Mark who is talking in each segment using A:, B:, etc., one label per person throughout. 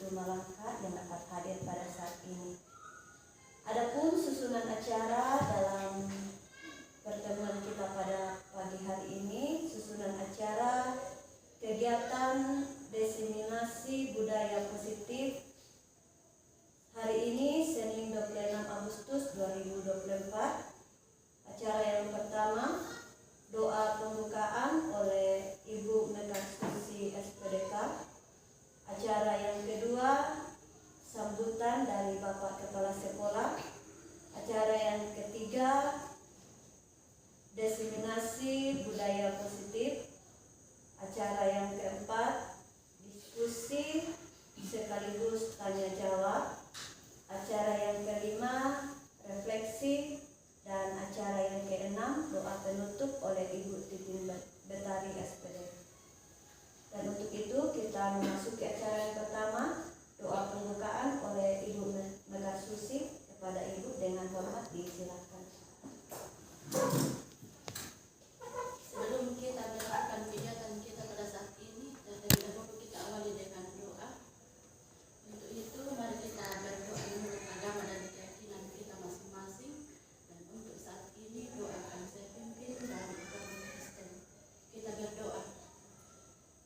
A: Putu Malangka yang dapat hadir pada saat ini. Adapun susunan acara dalam pertemuan kita pada pagi hari ini, susunan acara kegiatan diseminasi budaya positif hari ini Senin 26 Agustus 2024. Acara yang pertama, doa pembukaan oleh Ibu Megasusi SPDK. Acara yang kedua, sambutan dari Bapak Kepala Sekolah. Acara yang ketiga, diseminasi budaya positif. Acara yang keempat, diskusi sekaligus tanya jawab. Acara yang kelima, refleksi. Dan acara yang keenam, doa penutup oleh Ibu Titin Betari SPD. Dan untuk itu kita memasuki acara yang pertama, doa pembukaan oleh Ibu Megasusi. Kepada Ibu dengan hormat disilakan.
B: Sebelum kita melakukan kegiatan kita pada saat ini, terlebih dahulu kita awali dengan doa. Untuk itu mari kita berdoa menurut agama dan keyakinan kita masing-masing. Dan untuk saat ini doa akan saya pimpin dalam agama Kristen. Kita berdoa.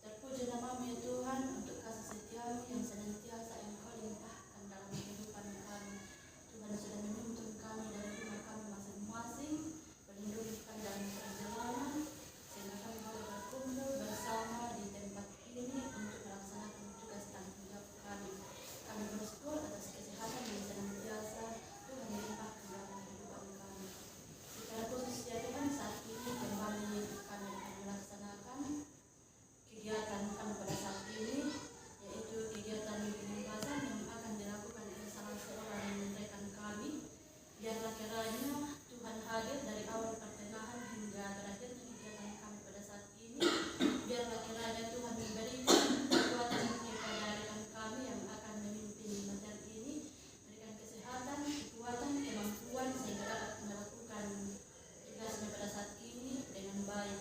B: Terpuji namamu ya Tuhan untuk kasih setiamu yang senantiasa Engkau limpahkan dalam kehidupan kami. Tuhan sudah menuntun kami dari rumah kami masing-masing, melindungi kami dalam perjalanan, sehingga kami boleh berkumpul bersama di tempat ini untuk melaksanakan tugas tanggung jawab kami. Kami bersyukur atas kesehatan yang senantiasa Tuhan limpahkan dalam kehidupan kami. Secara khusus ya Tuhan, saat ini kembali kami akan melaksanakan kegiatan kami pada saat ini, yaitu kegiatan penyembahan yang akan dilakukan oleh salah seorang rekan kami. Biarlah kiranya Tuhan hadir dari awal pertengahan hingga terakhirnya kegiatan kami pada saat ini. Biarlah kiranya Tuhan memberikan kekuatan kepada rekan kami yang akan memimpin materi ini, berikan kesehatan, kekuatan, kemampuan sehingga dapat melakukan tugasnya pada saat ini dengan baik.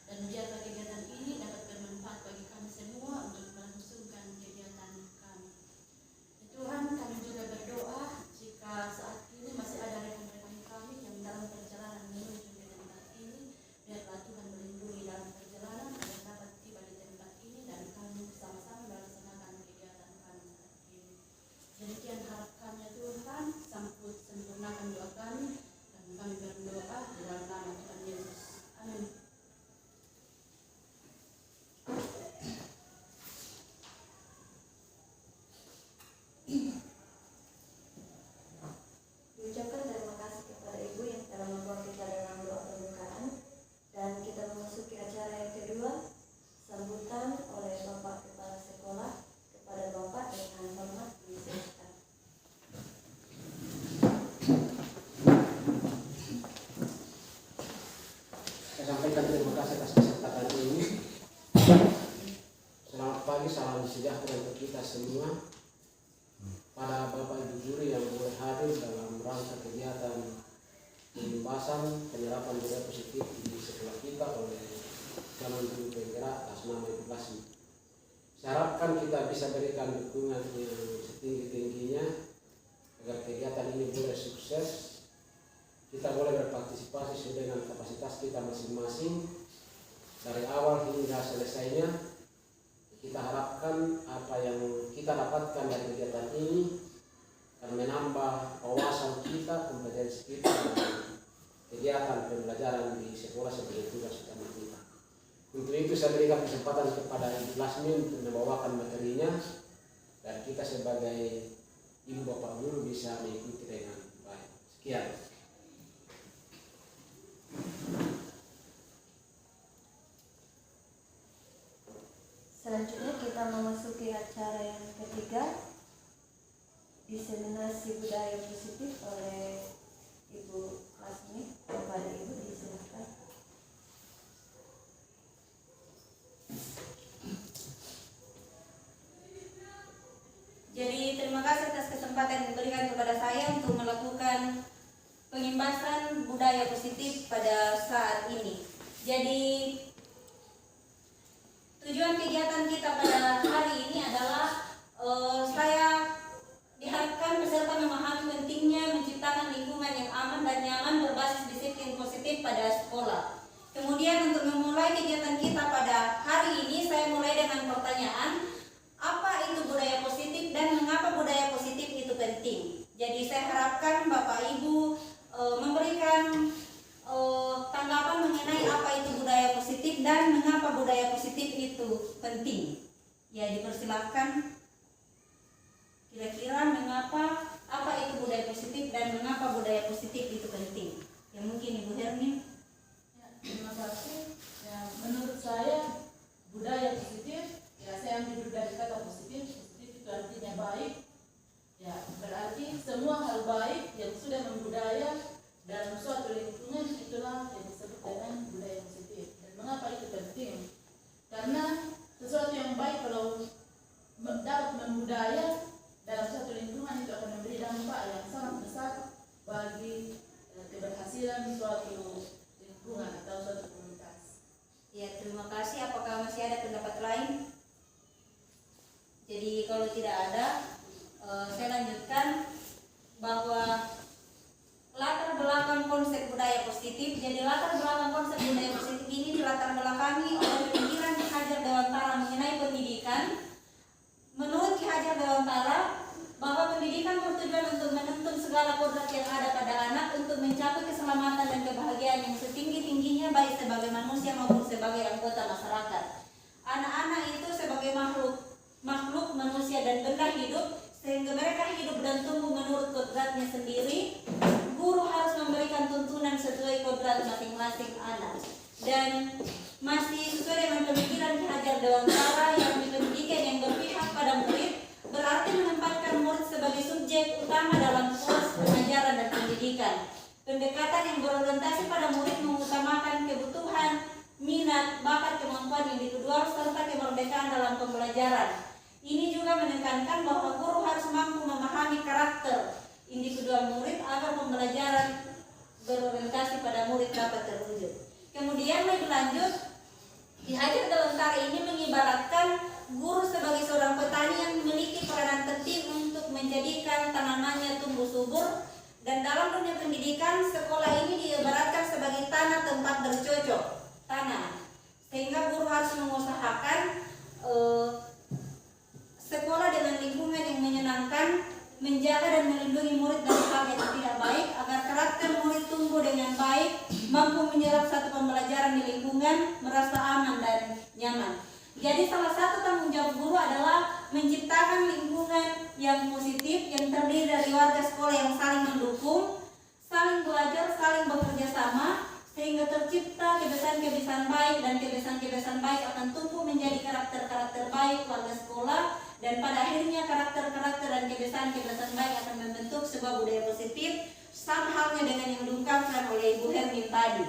B: Dan biarlah kegiatan ini dapat bermanfaat bagi kami semua untuk melangsungkan kegiatan kami. Tuhan, kami juga berdoa jika saat ini masih ada rekan-rekan kami yang dalam perjalanan menuju ke tempat ini, biarlah Tuhan melindungi dalam perjalanan agar dapat tiba di tempat ini dan kami bersama-sama melaksanakan kegiatan kami saat ini. Demikian harap kami ya Tuhan, sempurnakan doa kami dan kami berdoa di dalam nama Tuhan Yesus. Amin.
A: Diucapkan terima kasih kepada Ibu yang telah membawa kita dalam doa pembukaan. Dan kita memasuki acara yang kedua, sambutan oleh Bapak Kepala Sekolah. Kepada Bapak dengan hormat disilakan.
C: Saya sampaikan terima kasih atas kesempatan ini. Selamat pagi, salam sejahtera untuk kita semua. Pada Bapak Ibu Guru yang boleh hadir dalam rangka kegiatan pembahasan penyerapan budaya positif di sekolah kita oleh Kementerian Penggerak atas nama Ibu Lasmi. Saya harapkan kita bisa berikan dukungan yang setinggi-tingginya agar kegiatan ini boleh sukses. Kita boleh berpartisipasi sesuai dengan kapasitas kita masing-masing dari awal hingga selesainya. Kita harapkan apa yang kita dapatkan dari kegiatan ini akan menambah wawasan kita, kompetensi kita dalam kegiatan pembelajaran di sekolah sebagai tugas utama kita. Untuk itu saya berikan kesempatan kepada Ibu Lasmi untuk membawakan materinya dan kita sebagai Ibu Bapak Guru bisa mengikuti dengan baik. Sekian.
A: Selanjutnya kita memasuki acara yang ketiga, diseminasi budaya positif oleh Ibu Lasmi. Kepada Ibu disilakan.
D: Jadi terima kasih atas kesempatan yang diberikan kepada saya untuk melakukan pengimbasan budaya positif pada saat ini. Jadi tujuan kegiatan kita pada hari ini adalah saya budaya positif itu penting? Ya, dipersilahkan. Kira-kira mengapa, apa itu budaya positif dan mengapa budaya positif itu penting? Ya mungkin Ibu Hermin.
B: Ya, terima kasih. Ya, menurut saya budaya positif, ya saya ambil dari kata positif. Positif itu artinya baik. Ya, berarti semua hal baik yang sudah membudaya dalam suatu lingkungan itulah yang disebut dengan budaya positif. Dan mengapa itu penting? Karena sesuatu yang baik kalau dapat membudaya dalam suatu lingkungan itu akan memberi dampak yang sangat besar bagi keberhasilan suatu lingkungan atau suatu komunitas.
D: Ya, terima kasih. Apakah masih ada pendapat lain? Jadi kalau tidak ada, saya lanjutkan bahwa latar belakang konsep budaya positif. Jadi latar belakang konsep budaya positif ini dilatar belakangi oleh pemikiran Ki Hajar Dewantara mengenai pendidikan. Menurut Ki Hajar Dewantara, bahwa pendidikan bertujuan untuk menuntun segala kodrat yang ada pada anak untuk mencapai keselamatan dan kebahagiaan yang setinggi-tingginya baik sebagai manusia maupun sebagai anggota masyarakat. Anak-anak itu sebagai makhluk manusia dan benda hidup, sehingga mereka hidup dan tumbuh menurut kodratnya sendiri. Guru harus memberikan tuntunan sesuai kodrat masing-masing anak. Dan masih sesuai dengan pemikiran Ki Hajar Dewantara yang pendidikan yang berpihak pada murid, berarti menempatkan murid sebagai subjek utama dalam proses pengajaran dan pendidikan. Pendekatan yang berorientasi pada murid mengutamakan kebutuhan, minat, bakat, kemampuan individual, serta kemerdekaan dalam pembelajaran. Ini juga menekankan bahwa guru harus mampu memahami karakter individual murid agar pembelajaran berorientasi pada murid dapat terwujud. Kemudian lebih lanjut, Ki Hajar Dewantara ini mengibaratkan guru sebagai seorang petani yang memiliki peranan penting untuk menjadikan tanamannya tumbuh subur. Dan dalam dunia pendidikan, sekolah ini diibaratkan sebagai tanah tempat bercocok tanam, sehingga guru harus mengusahakan sekolah dengan lingkungan yang menyenangkan, menjaga dan melindungi murid dari hal yang tidak baik, agar karakter murid tumbuh dengan baik, mampu menyerap satu pembelajaran di lingkungan, merasa aman dan nyaman. Jadi salah satu tanggung jawab guru adalah menciptakan lingkungan yang positif yang terdiri dari warga sekolah yang saling mendukung, saling belajar, saling bekerja sama, sehingga tercipta kebiasaan-kebiasaan baik, dan kebiasaan-kebiasaan baik akan tumbuh menjadi karakter-karakter baik warga sekolah, dan pada akhirnya karakter-karakter dan kebiasaan-kebiasaan baik akan membentuk sebuah budaya positif, sama halnya dengan yang diungkapkan oleh Ibu Hermin tadi.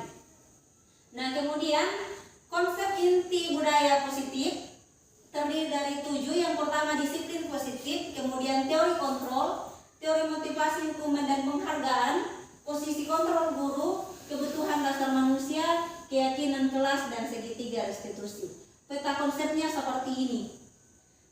D: Nah, kemudian konsep inti budaya positif terdiri dari 7. Yang pertama disiplin positif, kemudian teori kontrol, teori motivasi, hukuman dan penghargaan, posisi kontrol guru, kebutuhan dasar manusia, keyakinan kelas, dan segitiga restitusi. Peta konsepnya seperti ini.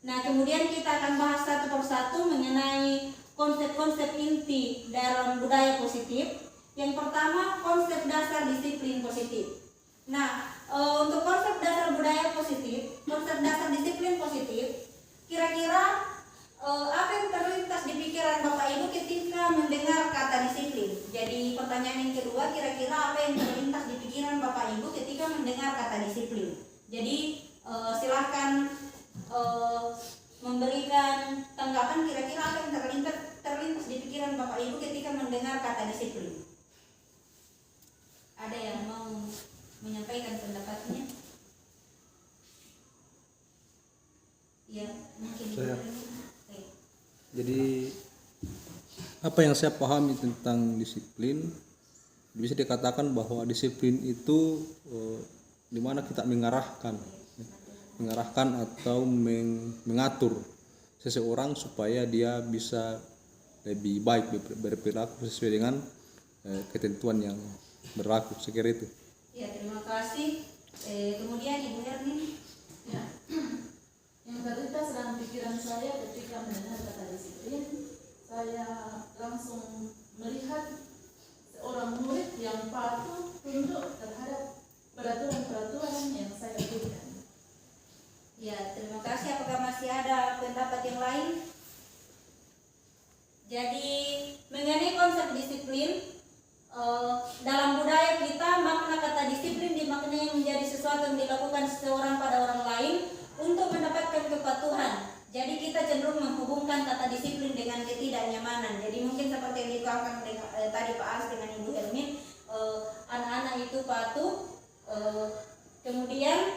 D: Nah, kemudian kita akan bahas satu persatu mengenai konsep-konsep inti dalam budaya positif. Yang pertama, konsep dasar disiplin positif. Nah, untuk konsep dasar budaya positif, konsep dasar disiplin positif, kira-kira apa yang terlintas di pikiran Bapak Ibu ketika mendengar kata disiplin? Jadi pertanyaan yang kedua, kira-kira apa yang terlintas di pikiran Bapak Ibu ketika mendengar kata disiplin? Jadi silakan memberikan tanggapan, kira-kira apa yang terlintas di pikiran Bapak Ibu ketika mendengar kata disiplin. Ada yang mau menyampaikan pendapatnya? Ya, mungkin
E: saya. Jadi apa yang saya pahami tentang disiplin, bisa dikatakan bahwa disiplin itu dimana kita mengarahkan atau mengatur seseorang supaya dia bisa lebih baik berperilaku sesuai dengan ketentuan yang berlaku. Sekira itu.
D: Ya, terima kasih. Kemudian Ibu Hermin.
B: Ya. Yang terlintas dalam pikiran saya ketika mendengar kata disiplin, saya langsung melihat seorang murid yang patuh tunduk terhadap peraturan-peraturan yang saya berikan.
D: Ya, terima kasih. Apakah masih ada pendapat yang lain? Jadi mengenai konsep disiplin, dalam budaya kita makna kata disiplin dimaknai menjadi sesuatu yang dilakukan seseorang Jadi kita cenderung menghubungkan kata disiplin dengan ketidaknyamanan. Jadi mungkin seperti yang dikatakan tadi Pak As dengan Ibu Helmin, anak-anak itu patuh. Kemudian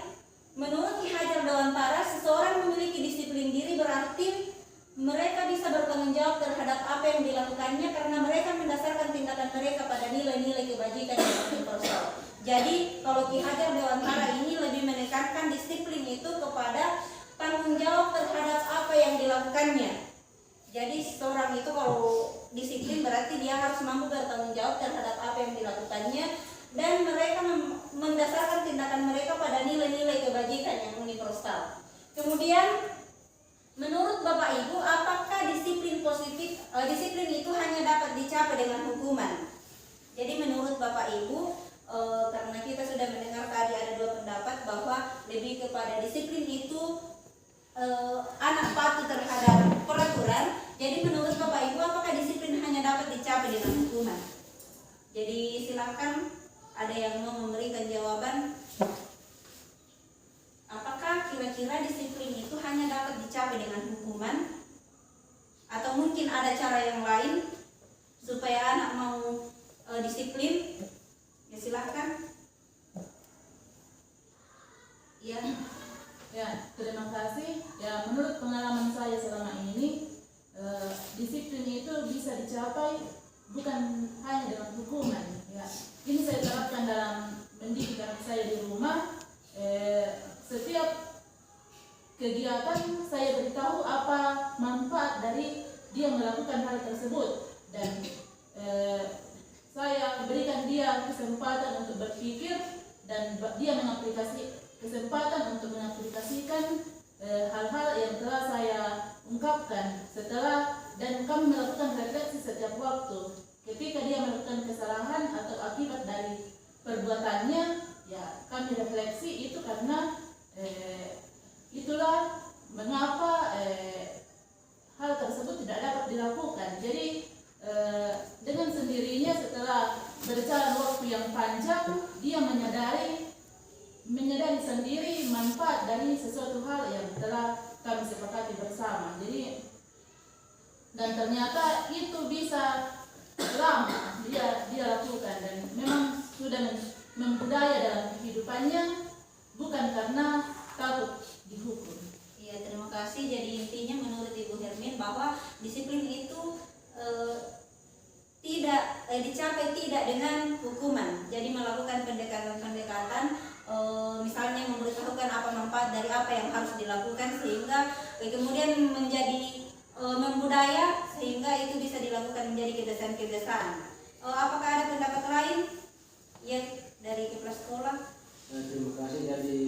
D: menurut Ki Hajar Dewantara, seseorang memiliki disiplin diri berarti mereka bisa bertanggung jawab terhadap apa yang dilakukannya karena mereka mendasarkan tindakan mereka pada nilai-nilai kebajikan yang universal. Jadi kalau Ki Hajar Dewantara ini lebih menekankan disiplin itu kepada tanggung jawab terhadap apa yang dilakukannya. Jadi seorang itu kalau disiplin berarti dia harus mampu bertanggung jawab terhadap apa yang dilakukannya, dan mereka mendasarkan tindakan mereka pada nilai-nilai kebajikan yang universal. Kemudian menurut Bapak Ibu, apakah disiplin positif, disiplin itu hanya dapat dicapai dengan hukuman? Jadi menurut Bapak Ibu, karena kita sudah mendengar tadi ada dua pendapat bahwa lebih kepada disiplin itu anak patuh terhadap peraturan. Jadi menurut Bapak Ibu, apakah disiplin hanya dapat dicapai dengan hukuman? Jadi silakan, ada yang mau memberikan jawaban. Apakah kira-kira disiplin itu hanya dapat dicapai dengan hukuman? Atau mungkin ada cara yang lain supaya anak mau disiplin? Ya silakan. Ya.
B: Ya, terima kasih. Ya, menurut pengalaman saya selama ini, disiplin itu bisa dicapai bukan hanya dengan hukuman. Ya, ini saya terapkan dalam mendidik anak saya di rumah. Setiap kegiatan saya beritahu apa manfaat dari dia melakukan hal tersebut, dan saya berikan dia kesempatan untuk berpikir dan dia kesempatan untuk mengaplikasikan hal-hal yang telah saya ungkapkan dan kami melakukan refleksi setiap waktu. Ketika dia melakukan kesalahan atau akibat dari perbuatannya, ya kami refleksi itu karena itulah mengapa hal tersebut tidak dapat dilakukan. Jadi dengan sendirinya setelah berjalan waktu yang panjang, dia menyadari sendiri manfaat dari sesuatu hal yang telah kami sepakati bersama. Jadi, dan ternyata itu bisa lama dia lakukan, dan memang sudah membudaya dalam kehidupannya, bukan karena takut dihukum.
D: Iya, terima kasih. Jadi intinya menurut Ibu Hermin bahwa disiplin itu tidak dicapai tidak dengan hukuman. Jadi melakukan pendekatan-pendekatan, misalnya memberitahukan apa manfaat dari apa yang harus dilakukan, sehingga kemudian menjadi membudaya, sehingga itu bisa dilakukan menjadi kebiasaan-kebiasaan. Apakah ada pendapat lain? Ya, dari kepala sekolah.
C: Terima kasih. Jadi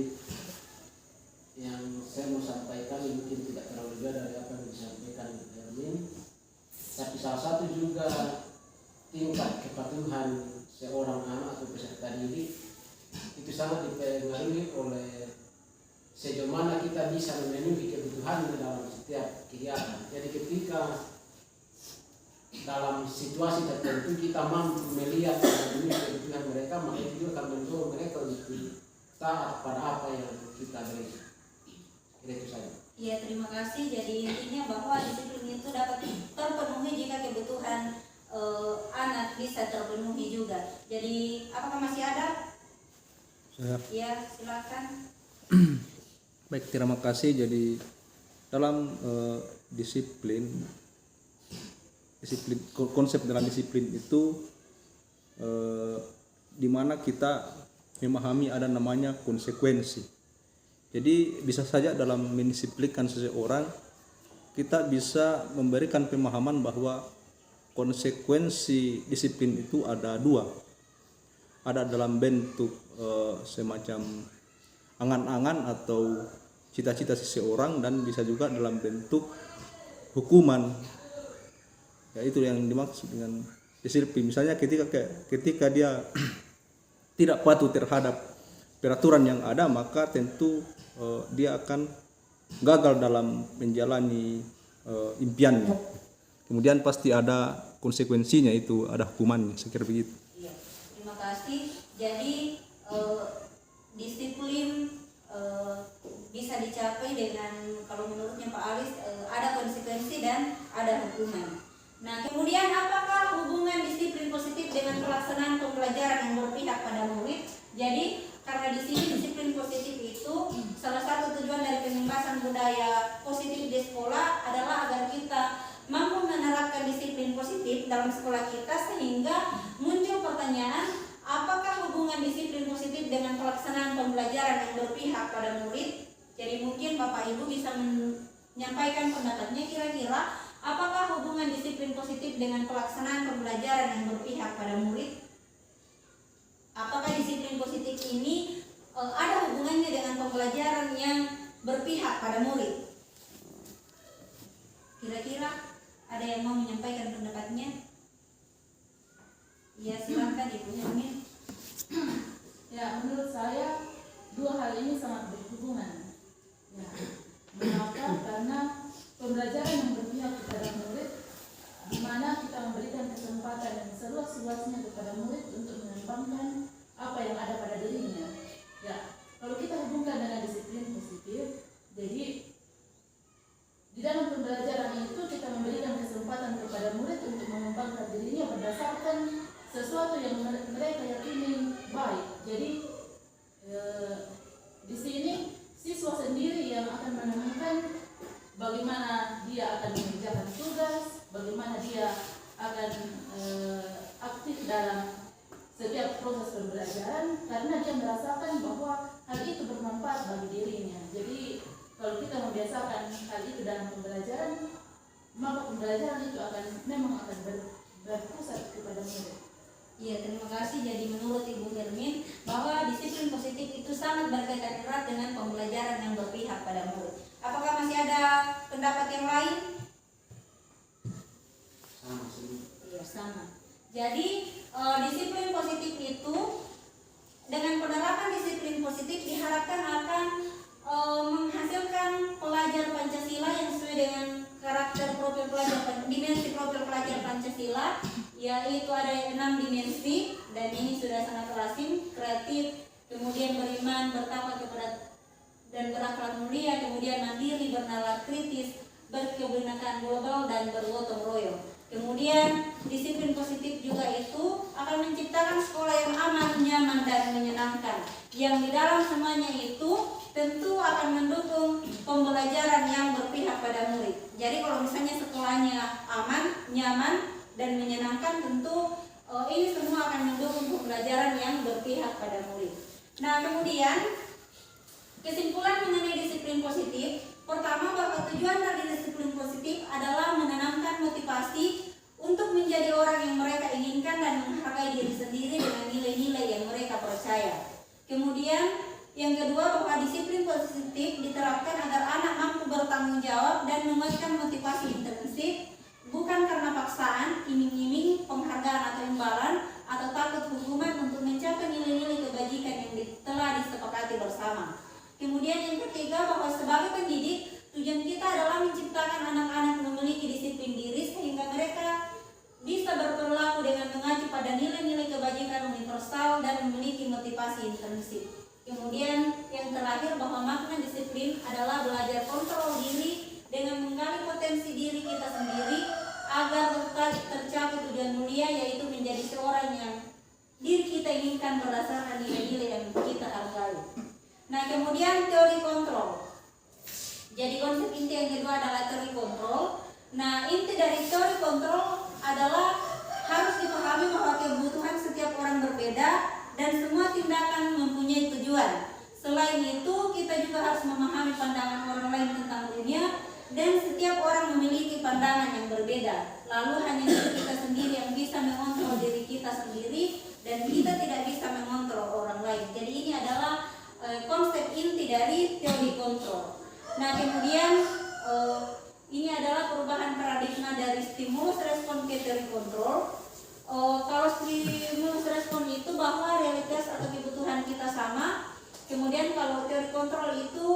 C: yang saya mau sampaikan mungkin tidak terlalu jauh dari apa yang disampaikan Hermin, tapi salah satu juga tingkat kepatuhan seorang anak atau peserta didik itu sangat dipengaruhi oleh sejauh mana kita bisa memenuhi kebutuhan dalam setiap kegiatan. Jadi ketika dalam situasi tertentu kita mampu melihat dan memenuhi kebutuhan mereka, maka itu juga akan mendorong mereka untuk taat pada apa yang kita beri. Itu saja.
D: Iya, terima kasih. Jadi intinya bahwa disiplin itu dapat terpenuhi jika kebutuhan anak bisa terpenuhi juga. Jadi apakah masih ada? Ya, silakan.
E: Baik, terima kasih. Jadi dalam disiplin konsep dalam disiplin itu di mana kita memahami ada namanya konsekuensi. Jadi bisa saja dalam mendisiplinkan seseorang kita bisa memberikan pemahaman bahwa konsekuensi disiplin itu ada dua. Ada dalam bentuk semacam angan-angan atau cita-cita seseorang, dan bisa juga dalam bentuk hukuman. Ya, itu yang dimaksud dengan disiplin. Misalnya ketika dia tidak patuh terhadap peraturan yang ada, maka tentu dia akan gagal dalam menjalani impiannya. Kemudian pasti ada konsekuensinya, itu ada hukumannya, sekira begitu.
D: Iya, terima kasih. Jadi disiplin bisa bisa dicapai dengan, kalau menurutnya Pak Alis, ada konsekuensi dan ada hukuman. Nah, kemudian apakah hubungan disiplin positif dengan pelaksanaan pembelajaran yang berpihak pada murid? Jadi, karena di sini disiplin positif itu salah satu tujuan dari pembebasan budaya positif di sekolah adalah agar kita mampu menerapkan disiplin positif dalam sekolah kita, sehingga muncul pertanyaan, apakah hubungan disiplin positif dengan pelaksanaan pembelajaran yang berpihak pada murid? Jadi mungkin Bapak Ibu bisa menyampaikan pendapatnya, kira-kira apakah hubungan disiplin positif dengan pelaksanaan pembelajaran yang berpihak pada murid? Apakah disiplin positif ini ada hubungannya dengan pembelajaran yang berpihak pada murid? Kira-kira ada yang mau menyampaikan pendapatnya? Ya, silakan Ibu Hermin.
B: Ya, menurut saya dua hal ini sangat berhubungan. Ya, mengapa? Karena pembelajaran yang berpihak kepada murid, di mana kita memberikan kesempatan yang seluas-luasnya kepada murid untuk mengembangkan apa yang ada pada dirinya. Ya, kalau kita hubungkan dengan disiplin positif, jadi di dalam pembelajaran itu kita memberikan kesempatan kepada murid untuk mengembangkan dirinya berdasarkan sesuatu yang mereka yakini baik. Jadi di sini siswa sendiri yang akan menemukan bagaimana dia akan mengerjakan tugas, bagaimana dia akan aktif dalam setiap proses pembelajaran, karena dia merasakan bahwa hal itu bermanfaat bagi dirinya. Jadi kalau kita membiasakan hal itu dalam pembelajaran, maka pembelajaran itu memang akan berpusat kepada murid.
D: Iya, terima kasih. Jadi menurut Ibu Hermin bahwa disiplin positif itu sangat berkaitan erat dengan pembelajaran yang berpihak pada murid. Apakah masih ada pendapat yang lain?
C: Sama sih.
D: Iya, sama. Jadi disiplin positif itu, dengan penerapan disiplin positif diharapkan akan menghasilkan pelajar Pancasila yang sesuai dengan karakter profil pelajar, dimensi profil pelajar Pancasila, yaitu ada 6 dimensi, dan ini sudah sangat lazim: kreatif, kemudian beriman, bertakwa kepada dan berakhlak mulia, kemudian mandiri, bernalar kritis, berkebinekaan global, dan bergotong royong. Kemudian disiplin positif juga itu akan menciptakan sekolah yang aman, nyaman, dan menyenangkan, yang di dalam semuanya itu tentu akan mendukung pembelajaran yang berpihak pada murid. Jadi kalau misalnya sekolahnya aman, nyaman, dan menyenangkan, tentu ini semua akan mendukung pembelajaran yang berpihak pada murid. Nah, kemudian kesimpulan mengenai disiplin positif, pertama bahwa tujuan dari disiplin positif adalah menanamkan motivasi untuk menjadi orang yang mereka inginkan dan menghargai diri sendiri dengan nilai-nilai yang mereka percaya. Kemudian yang kedua, bahwa disiplin positif diterapkan agar anak mampu bertanggung jawab dan menguatkan motivasi intrinsik, bukan karena paksaan, iming-iming, penghargaan atau imbalan, atau takut hukuman, untuk mencapai nilai-nilai kebajikan yang telah disepakati bersama. Kemudian yang ketiga, bahwa sebagai pendidik, tujuan kita adalah menciptakan anak-anak memiliki disiplin diri sehingga mereka bisa berperilaku dengan mengacu pada nilai-nilai kebajikan universal dan memiliki motivasi intrinsik. Kemudian yang terakhir, bahwa makna disiplin adalah belajar kontrol diri dengan menggali potensi diri kita sendiri agar tercapai tujuan mulia, yaitu menjadi seorang yang diri kita inginkan berdasarkan nilai-nilai yang kita hargai. Nah, kemudian teori kontrol. Jadi konsep inti yang kedua adalah teori kontrol. Nah, inti dari teori kontrol adalah harus dipahami bahwa kebutuhan setiap orang berbeda dan semua tindakan mempunyai tujuan. Selain itu, kita juga harus memahami pandangan orang lain tentang dunia, dan setiap orang memiliki pandangan yang berbeda. Lalu hanya diri kita sendiri yang bisa mengontrol diri kita sendiri, dan kita tidak bisa mengontrol orang lain. Jadi ini adalah konsep inti dari teori kontrol. Nah, kemudian ini adalah perubahan paradigma dari stimulus respon ke teori kontrol. Kalau stimulus respon itu bahwa realitas atau kebutuhan kita sama, kemudian kalau teori kontrol itu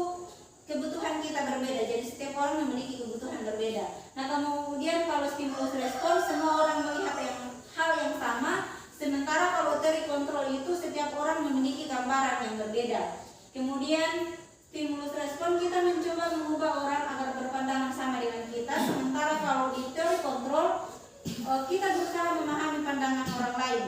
D: kebutuhan kita berbeda, jadi setiap orang memiliki kebutuhan berbeda. Nah, kemudian kalau stimulus respon, semua orang melihat hal yang sama, sementara kalau teori kontrol itu setiap orang memiliki gambaran yang berbeda. Kemudian stimulus respon kita mencoba mengubah orang agar berpandangan sama dengan kita, sementara kalau di teori kontrol kita berusaha memahami pandangan orang lain.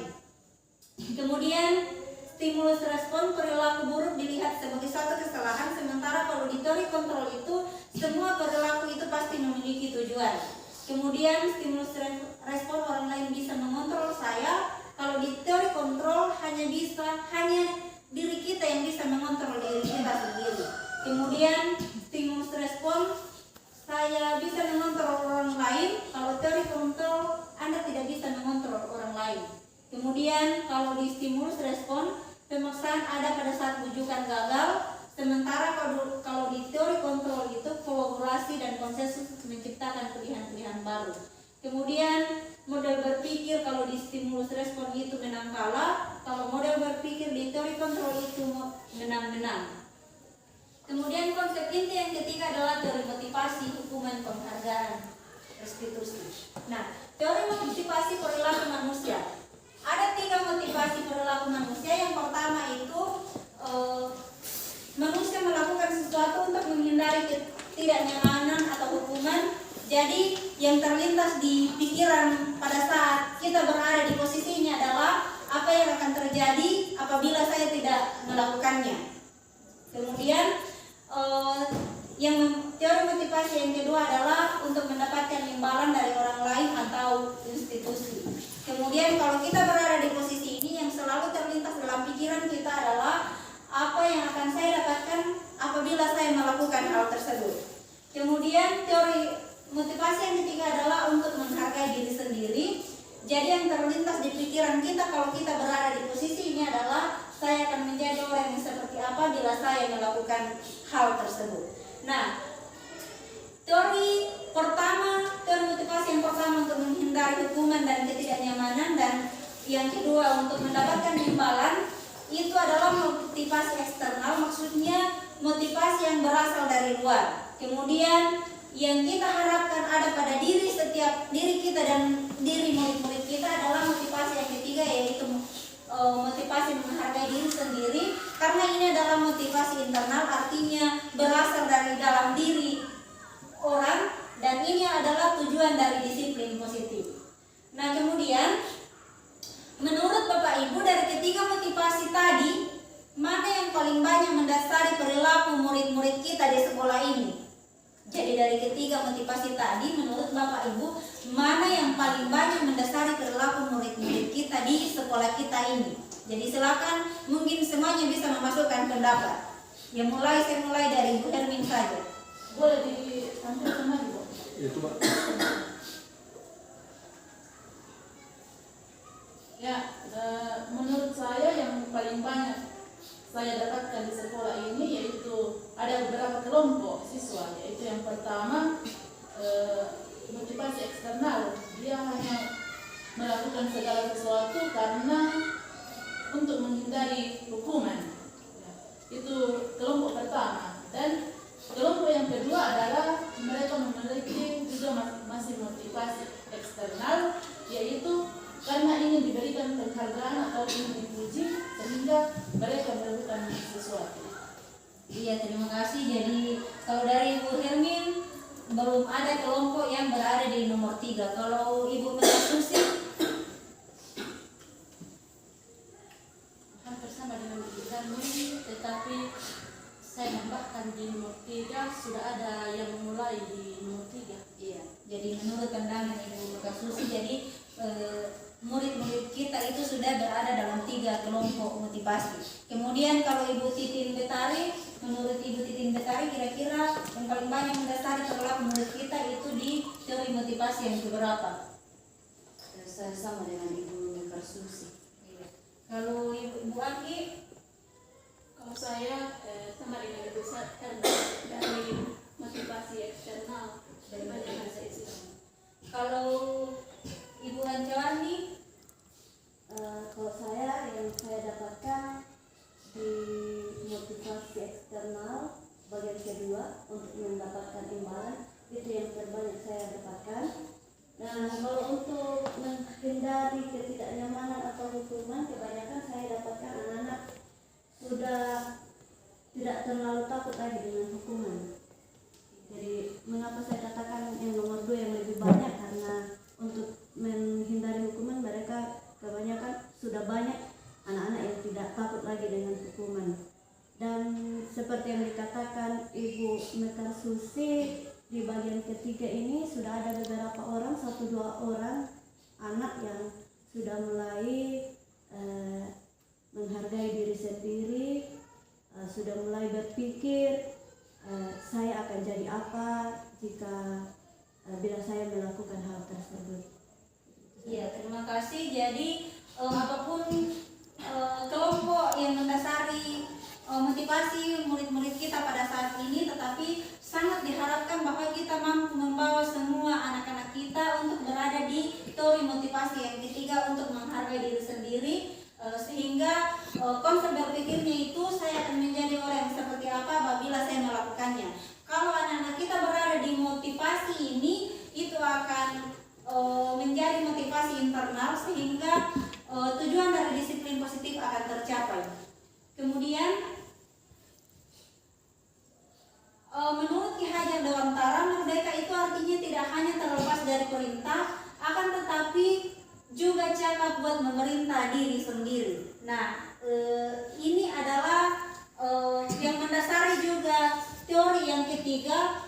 D: Kemudian stimulus respon perilaku buruk dilihat sebagai suatu kesalahan, sementara kalau di teori kontrol itu semua perilaku itu pasti memiliki tujuan. Kemudian stimulus respon orang lain bisa mengontrol saya, kalau di teori kontrol hanya diri kita yang bisa mengontrol diri kita sendiri. Kemudian stimulus respon saya bisa mengontrol orang lain, kalau teori kontrol Anda tidak bisa mengontrol orang lain. Kemudian kalau di stimulus respon pemaksaan ada pada saat bujukan gagal, sementara kalau di teori kontrol itu kolaborasi dan konsensus menciptakan pilihan-pilihan baru. Kemudian model berpikir kalau di stimulus respon itu menang kalah, kalau model berpikir di teori kontrol itu menang-menang. Kemudian konsep inti yang ketiga adalah teori motivasi, hukuman, penghargaan, restitusi. Nah, teori motivasi perilaku manusia. Ada 3 motivasi perilaku manusia. Yang pertama itu manusia melakukan sesuatu untuk menghindari ketidaknyamanan atau hukuman. Jadi yang terlintas di pikiran pada saat kita berada di posisinya adalah apa yang akan terjadi apabila saya tidak melakukannya. Kemudian yang teori motivasi yang kedua adalah untuk mendapatkan imbalan dari orang lain atau institusi. Kemudian kalau kita berada di posisi ini, yang selalu terlintas dalam pikiran kita adalah apa yang akan saya dapatkan apabila saya melakukan hal tersebut. Kemudian teori motivasi yang ketiga adalah untuk menghargai diri sendiri. Jadi yang terlintas di pikiran kita kalau kita berada di posisi ini adalah saya akan menjadi orang yang seperti apa bila saya melakukan hal tersebut. Nah, teori motivasi yang pertama untuk menghindari hukuman dan ketidaknyamanan, dan yang kedua untuk mendapatkan imbalan, itu adalah motivasi eksternal, maksudnya motivasi yang berasal dari luar. Kemudian yang kita harapkan ada pada diri kita dan diri murid-murid kita adalah motivasi yang ketiga, yaitu motivasi menghargai diri sendiri, karena ini adalah motivasi internal, artinya berasal dari dalam diri orang, dan ini adalah tujuan dari disiplin positif. Nah, kemudian menurut Bapak Ibu, dari ketiga motivasi tadi, mana yang paling banyak mendasari perilaku murid-murid kita di sekolah ini? Jadi dari ketiga motivasi tadi, menurut Bapak Ibu, mana yang paling banyak mendasari perilaku murid-murid kita di sekolah kita ini? Jadi silakan, mungkin semuanya bisa memasukkan pendapat. Saya mulai dari Bu Hermin saja.
B: Boleh ditampilkan lagi, Bu?
E: Itu Pak.
B: Ya, menurut saya yang paling banyak saya dapatkan di sekolah ini yaitu ada beberapa kelompok siswa, yaitu yang pertama motivasi eksternal. Dia hanya melakukan segala sesuatu karena untuk menghindari hukuman. Ya, itu kelompok pertama. Dan kelompok yang kedua adalah mereka memiliki juga masih motivasi eksternal, yaitu karena ingin diberikan penghargaan atau ingin dipuji sehingga mereka melakukan sesuatu.
D: Iya, terima kasih. Jadi kalau dari Ibu Hermin belum ada kelompok yang berada di nomor 3. Kalau Ibu Susi
B: Hampir sama dengan Ibu Hermin, tetapi saya nambahkan di nomor 3 sudah ada yang mulai di nomor 3.
D: Iya, jadi menurut pandangan Ibu Susi, jadi murid-murid kita itu sudah berada dalam 3 kelompok motivasi. Kemudian kalau Ibu Titin Betari, menurut Ibu Titin Betari kira-kira yang paling banyak mendasari perilaku murid kita itu di teori motivasi yang keberapa?
A: Saya sama dengan Ibu Susi.
D: Iya. Kalau Ibu Anggi,
B: Kalau saya sama dengan Ibu dari motivasi eksternal daripada saya sih.
D: kalau Ibu Anjawani,
A: Kalau saya yang saya dapatkan di motivasi eksternal bagian kedua untuk mendapatkan imbalan, itu yang terbanyak saya dapatkan. Nah, kalau untuk menghindari ketidaknyamanan atau hukuman, kebanyakan saya dapatkan anak-anak sudah tidak terlalu takut lagi dengan hukuman. Jadi mengapa saya katakan yang nomor 2 yang lebih banyak, karena untuk menghindari hukuman mereka kebanyakan sudah banyak anak-anak yang tidak takut lagi dengan hukuman. Dan seperti yang dikatakan Ibu Mekar Susi, di bagian ketiga ini sudah ada beberapa orang, 1-2 orang anak yang sudah mulai menghargai diri sendiri, sudah mulai berpikir saya akan jadi apa jika bila saya melakukan hal tersebut.
D: Iya, terima kasih. Jadi apapun kelompok yang mendasari motivasi murid-murid kita pada saat ini, tetapi sangat diharapkan bahwa kita mampu membawa semua anak-anak kita untuk berada di teori motivasi yang ketiga, untuk menghargai diri sendiri, sehingga konsep berpikirnya itu saya akan menjadi orang yang seperti apa apabila saya melakukannya. Kalau anak-anak kita berada di motivasi ini, itu akan menjadi motivasi internal, sehingga tujuan dari disiplin positif akan tercapai. Kemudian menurut Ki Hajar Dewantara, merdeka itu artinya tidak hanya terlepas dari perintah, akan tetapi juga cakap buat memerintah diri sendiri. Nah, ini adalah yang mendasari juga teori yang ketiga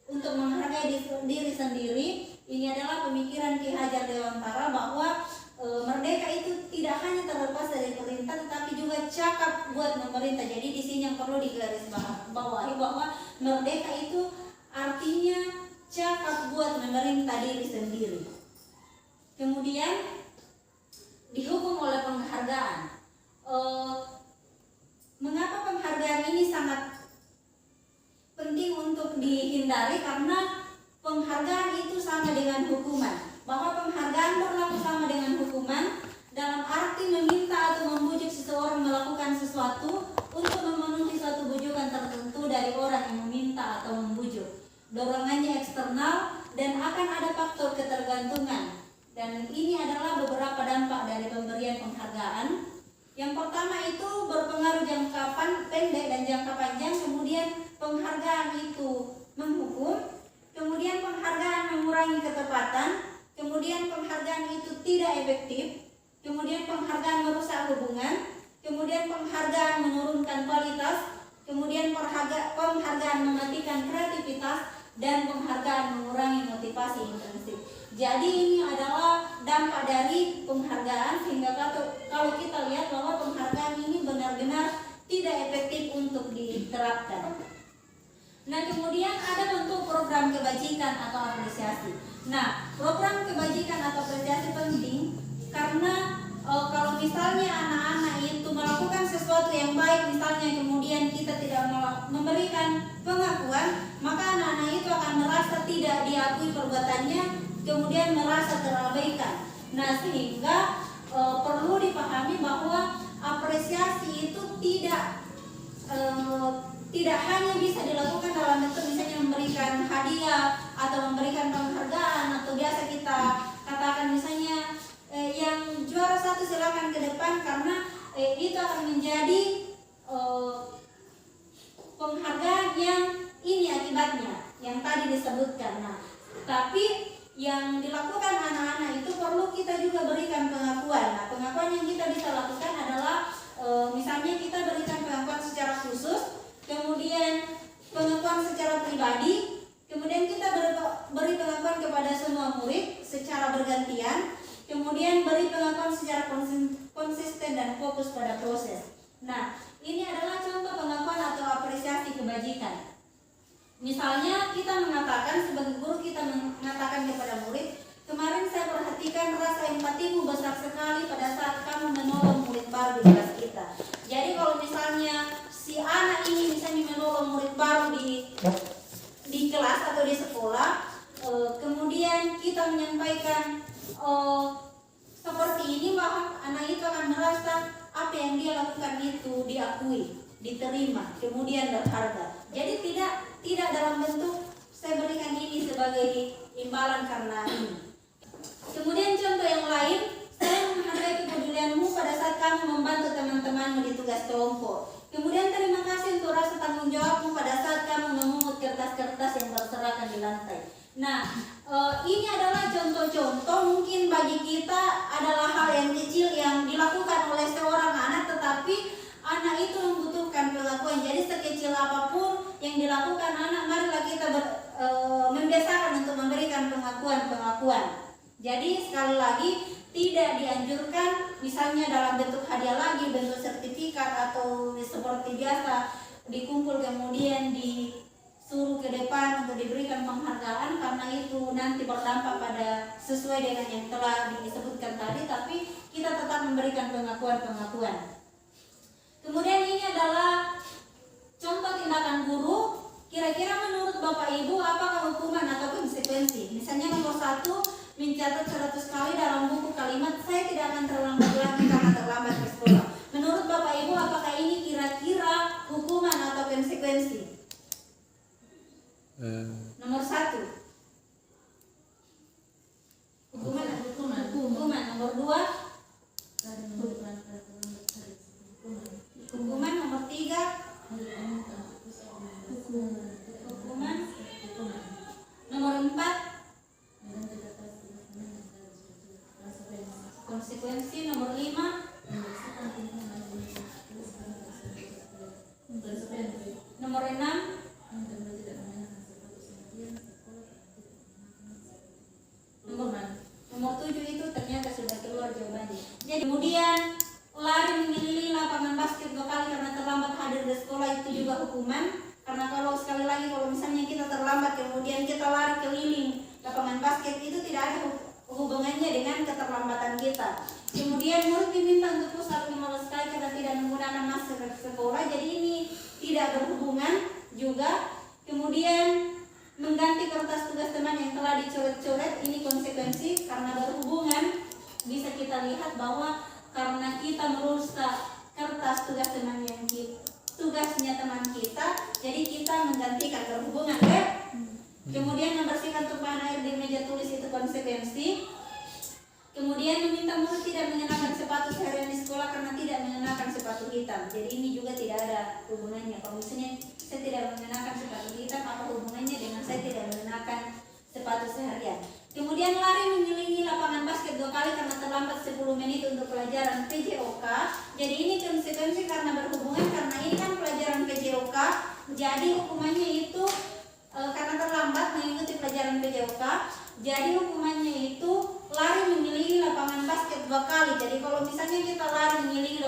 D: untuk menghargai diri sendiri. Ini adalah pemikiran Ki Hajar Dewantara bahwa merdeka itu tidak hanya terlepas dari perintah, tetapi juga cakap buat memerintah. Jadi di sini yang perlu digarisbawahi bahwa merdeka itu artinya cakap buat memerintah diri sendiri. Kemudian dihukum oleh penghargaan. Mengapa penghargaan ini sangat penting untuk dihindari? Karena penghargaan itu sama dengan hukuman. Bahwa penghargaan berlaku sama dengan hukuman dalam arti meminta atau membujuk seseorang melakukan sesuatu untuk memenuhi suatu bujukan tertentu dari orang yang meminta atau membujuk. Dorongannya eksternal dan akan ada faktor ketergantungan. Dan ini adalah beberapa dampak dari pemberian penghargaan. Yang pertama itu berpengaruh jangka pendek dan jangka panjang. Kemudian penghargaan itu menghukum. Kemudian penghargaan mengurangi ketepatan. Kemudian penghargaan itu tidak efektif. Kemudian penghargaan merusak hubungan. Kemudian penghargaan menurunkan kualitas. Kemudian penghargaan mematikan kreativitas. Dan penghargaan mengurangi motivasi intrinsik. Jadi ini adalah dampak dari penghargaan, sehingga kalau kita lihat bahwa penghargaan ini benar-benar tidak efektif untuk diterapkan. Nah, kemudian ada bentuk program kebajikan atau apresiasi. Nah, program kebajikan atau apresiasi penting karena kalau misalnya anak-anak itu melakukan sesuatu yang baik, misalnya kemudian kita tidak memberikan pengakuan, maka anak-anak itu akan merasa tidak diakui perbuatannya, kemudian merasa terabaikan. Nah, sehingga perlu dipahami bahwa apresiasi itu tidak hanya bisa dilakukan dalam bentuk misalnya memberikan hadiah atau memberikan penghargaan, atau biasa kita katakan misalnya yang juara 1 silakan ke depan, karena itu akan menjadi penghargaan yang ini akibatnya yang tadi disebutkan. Nah, tapi yang dilakukan anak-anak itu perlu kita juga berikan pengakuan. Nah, pengakuan yang kita bisa lakukan adalah misalnya kita berikan pengakuan secara khusus, kemudian pengakuan secara pribadi, kemudian kita beri pengakuan kepada semua murid secara bergantian, kemudian beri pengakuan secara konsisten dan fokus pada proses. Nah, ini adalah contoh pengakuan atau apresiasi kebajikan. Misalnya kita mengatakan, sebagai guru kita mengatakan kepada murid, kemarin saya perhatikan rasa empatimu besar sekali pada saat kamu menolong murid baru di kelas kita. Jadi kalau misalnya si anak ini misalnya menolong murid baru di kelas atau di sekolah, kemudian kita menyampaikan seperti ini, maka anak itu akan merasa apa yang dia lakukan itu diakui, diterima, kemudian berharga. Jadi tidak dalam bentuk saya berikan ini sebagai imbalan karena ini. Kemudian contoh yang lain, saya menghargai kepedulianmu pada saat kamu membantu teman-temanmu di tugas kelompok. Kemudian terima kasih untuk tanggung jawabmu pada saat kamu memungut kertas-kertas yang berserakan di lantai. Nah, ini adalah contoh-contoh mungkin bagi kita adalah hal yang kecil yang dilakukan oleh seorang anak, tetapi anak itu membutuhkan pengakuan. Jadi sekecil apapun yang dilakukan anak, marilah kita membiasakan untuk memberikan pengakuan-pengakuan. Jadi sekali lagi tidak dianjurkan misalnya dalam bentuk hadiah lagi, bentuk sertifikat atau seperti biasa dikumpul kemudian disuruh ke depan untuk diberikan penghargaan, karena itu nanti berdampak pada sesuai dengan yang telah disebutkan tadi, tapi kita tetap memberikan pengakuan-pengakuan. Kemudian ini adalah contoh tindakan guru. Kira-kira menurut Bapak Ibu apakah hukuman atau konsekuensi? Misalnya nomor 1, mencatat 100 kali dalam buku kalimat saya tidak akan terlambat lagi karena terlambat ke sekolah. Menurut Bapak Ibu apakah ini kira-kira hukuman atau konsekuensi? Nomor 1 hukuman. Nomor 2 hukuman. Nomor 3 hukuman. Nomor 4 konsekuensi. Nomor 5 nomor 6 nomor 7 itu ternyata sudah keluar jawabannya. Jadi kemudian lari mengelilingi lapangan basket 2 kali karena terlambat hadir di sekolah itu juga hukuman. Karena kalau sekali lagi kalau misalnya kita terlambat kemudian kita lari keliling lapangan basket, itu tidak ada hubungannya dengan keterlambatan kita. Kemudian murid diminta untuk push-up 15 kali karena tidak menggunakan masker di sekolah, jadi ini tidak berhubungan juga. Kemudian mengganti kertas tugas teman yang telah dicoret-coret, ini konsekuensi karena berhubungan. Bisa kita lihat bahwa karena kita merusak kertas tugas teman yang tugasnya teman kita, jadi kita menggantikan, berhubungan ya. Kemudian membersihkan tumpahan air di meja tulis, itu konsekuensi. Kemudian meminta murid tidak mengenakan sepatu seharian di sekolah karena tidak mengenakan sepatu hitam, jadi ini juga tidak ada hubungannya. Kalau misalnya saya tidak mengenakan sepatu hitam, apa hubungannya dengan saya tidak mengenakan sepatu seharian? Kemudian lari mengelilingi lapangan basket 2 kali karena terlambat 10 menit untuk pelajaran PJOK. Jadi ini konsekuensi karena berhubungan, karena ini kan pelajaran PJOK. Jadi hukumannya itu karena terlambat mengikuti pelajaran PJOK. Jadi hukumannya itu lari mengelilingi lapangan basket 2 kali. Jadi kalau misalnya kita lari mengelilingi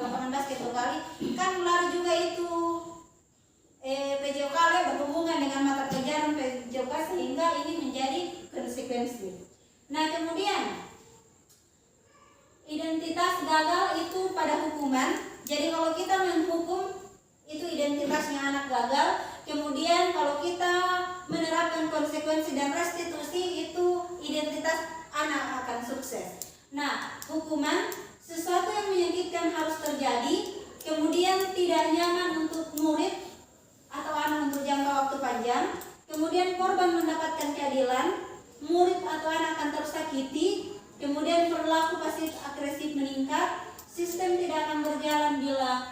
D: lapangan basket 2 kali, kan lari juga itu PJOK berhubungan dengan mata pelajaran PJOK, sehingga ini menjadi konsekuensi. Nah, kemudian identitas gagal itu pada hukuman. Jadi kalau kita menghukum itu identitasnya anak gagal. Kemudian kalau kita menerapkan konsekuensi dan restitusi, itu identitas anak akan sukses. Nah, hukuman sesuatu yang menyakitkan harus terjadi, kemudian tidak nyaman untuk murid atau anak untuk jangka waktu panjang, kemudian korban mendapatkan keadilan, murid atau anak akan tersakiti, kemudian perilaku pasif agresif meningkat, sistem tidak akan berjalan bila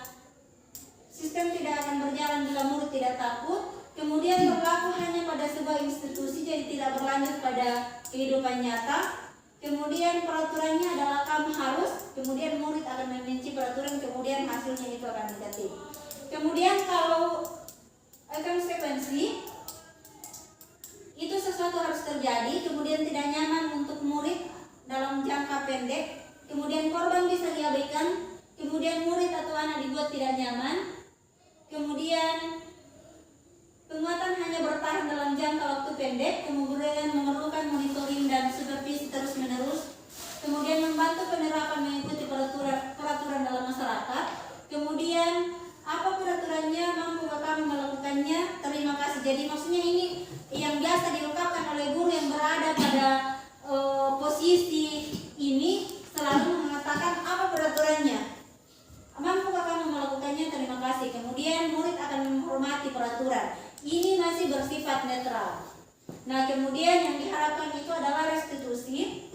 D: murid tidak takut, kemudian berlaku hanya pada sebuah institusi, jadi tidak berlanjut pada kehidupan nyata. Kemudian peraturannya adalah kamu harus, kemudian murid akan membenci peraturan, kemudian hasilnya itu akan negatif. Kemudian kalau konsekuensi itu sesuatu harus terjadi, kemudian tidak nyaman untuk murid dalam jangka pendek, kemudian korban bisa diabaikan, kemudian murid atau anak dibuat tidak nyaman, kemudian penguatan hanya bertahan dalam jangka waktu pendek, kemudian memerlukan monitoring dan supervisi terus menerus, kemudian membantu penerapan mengikuti peraturan dalam masyarakat, kemudian apa peraturannya, mampukah kami melakukannya, terima kasih. Jadi maksudnya ini yang biasa diungkapkan oleh guru yang berada pada posisi ini, selalu mengatakan apa peraturannya, mampukah kamu melakukannya, terima kasih. Kemudian murid akan menghormati peraturan. Ini masih bersifat netral. Nah, kemudian yang diharapkan itu adalah restitusi.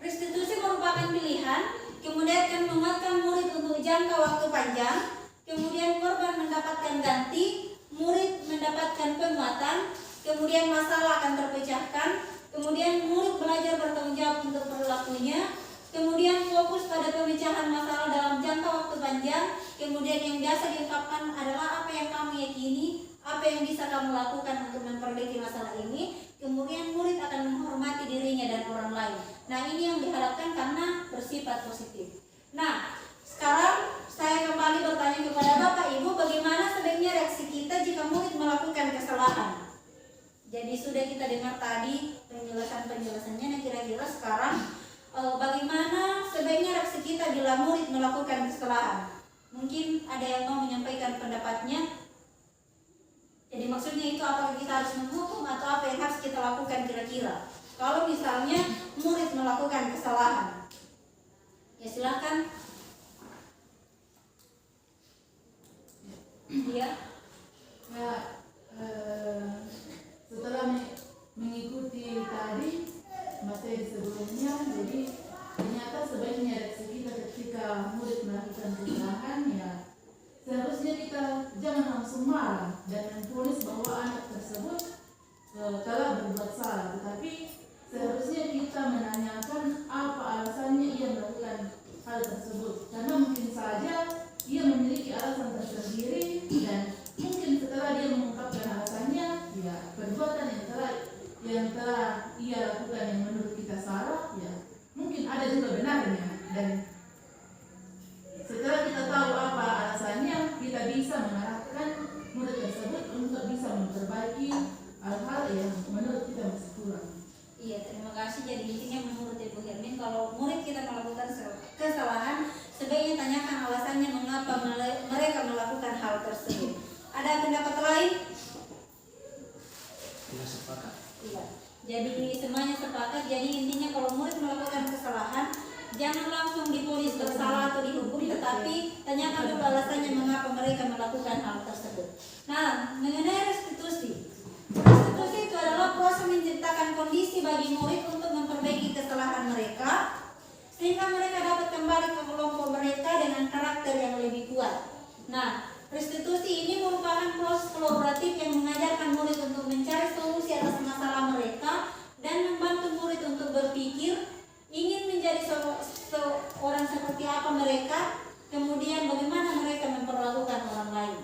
D: Restitusi merupakan pilihan, kemudian akan menguatkan murid untuk jangka waktu panjang. kemudian korban mendapatkan ganti, murid mendapatkan penguatan, kemudian masalah akan terpecahkan, kemudian murid belajar bertanggung jawab untuk perilakunya, kemudian fokus pada pemecahan masalah dalam jangka waktu panjang, kemudian yang biasa diungkapkan adalah apa yang kamu yakini, apa yang bisa kamu lakukan untuk memperbaiki masalah ini, kemudian murid akan menghormati dirinya dan orang lain. Nah, ini yang diharapkan karena bersifat positif. Nah, sekarang saya kembali bertanya kepada Bapak Ibu, bagaimana sebaiknya reaksi kita jika murid melakukan kesalahan? Jadi sudah kita dengar tadi penjelasannya. Nah, kira-kira sekarang bagaimana sebaiknya reaksi kita bila murid melakukan kesalahan? Mungkin ada yang mau menyampaikan pendapatnya. Jadi maksudnya itu apakah kita harus menghukum atau apa yang harus kita lakukan kira-kira? Kalau misalnya murid melakukan kesalahan, ya silakan. Iya.
B: Ya, setelah mengikuti tadi materi sebelumnya, jadi ternyata sebaiknya reaksi kita ketika murid melakukan kesalahan, ya seharusnya kita jangan langsung marah dan memvonis bahwa anak tersebut telah berbuat salah, tetapi seharusnya kita menanyakan apa alasannya ia melakukan hal tersebut, karena mungkin saja ia memiliki alasan tersendiri dan mungkin setelah dia mengungkapkan alasannya, ya perbuatan yang telah ia lakukan yang menurut kita salah, ya mungkin ada juga benarnya, dan setelah kita tahu apa alasannya, kita bisa mengarahkan murid tersebut untuk bisa memperbaiki hal-hal yang menurut kita masih kurang.
D: Iya, terima kasih. Jadi intinya menurut Ibu Hermin, kalau murid kita melakukan kesalahan, sebaiknya tanyakan alasannya mengapa mereka melakukan hal tersebut. Ada pendapat lain?
C: Tidak sepakat.
D: Iya. Jadi semuanya sepakat. Jadi intinya kalau murid melakukan kesalahan, jangan langsung diponis bersalah atau dihukum, tetapi tanyakan dulu alasannya mengapa mereka melakukan hal tersebut. Nah, mengenai restitusi. Restitusi itu adalah proses menciptakan kondisi bagi murid untuk memperbaiki kesalahan mereka, sehingga mereka dapat kembali ke kelompok mereka dengan karakter yang lebih kuat. Nah, restitusi ini merupakan proses kolaboratif yang mengajarkan murid untuk mencari solusi atas masalah mereka dan membantu murid untuk berpikir ingin menjadi seorang seperti apa mereka, kemudian bagaimana mereka memperlakukan orang lain.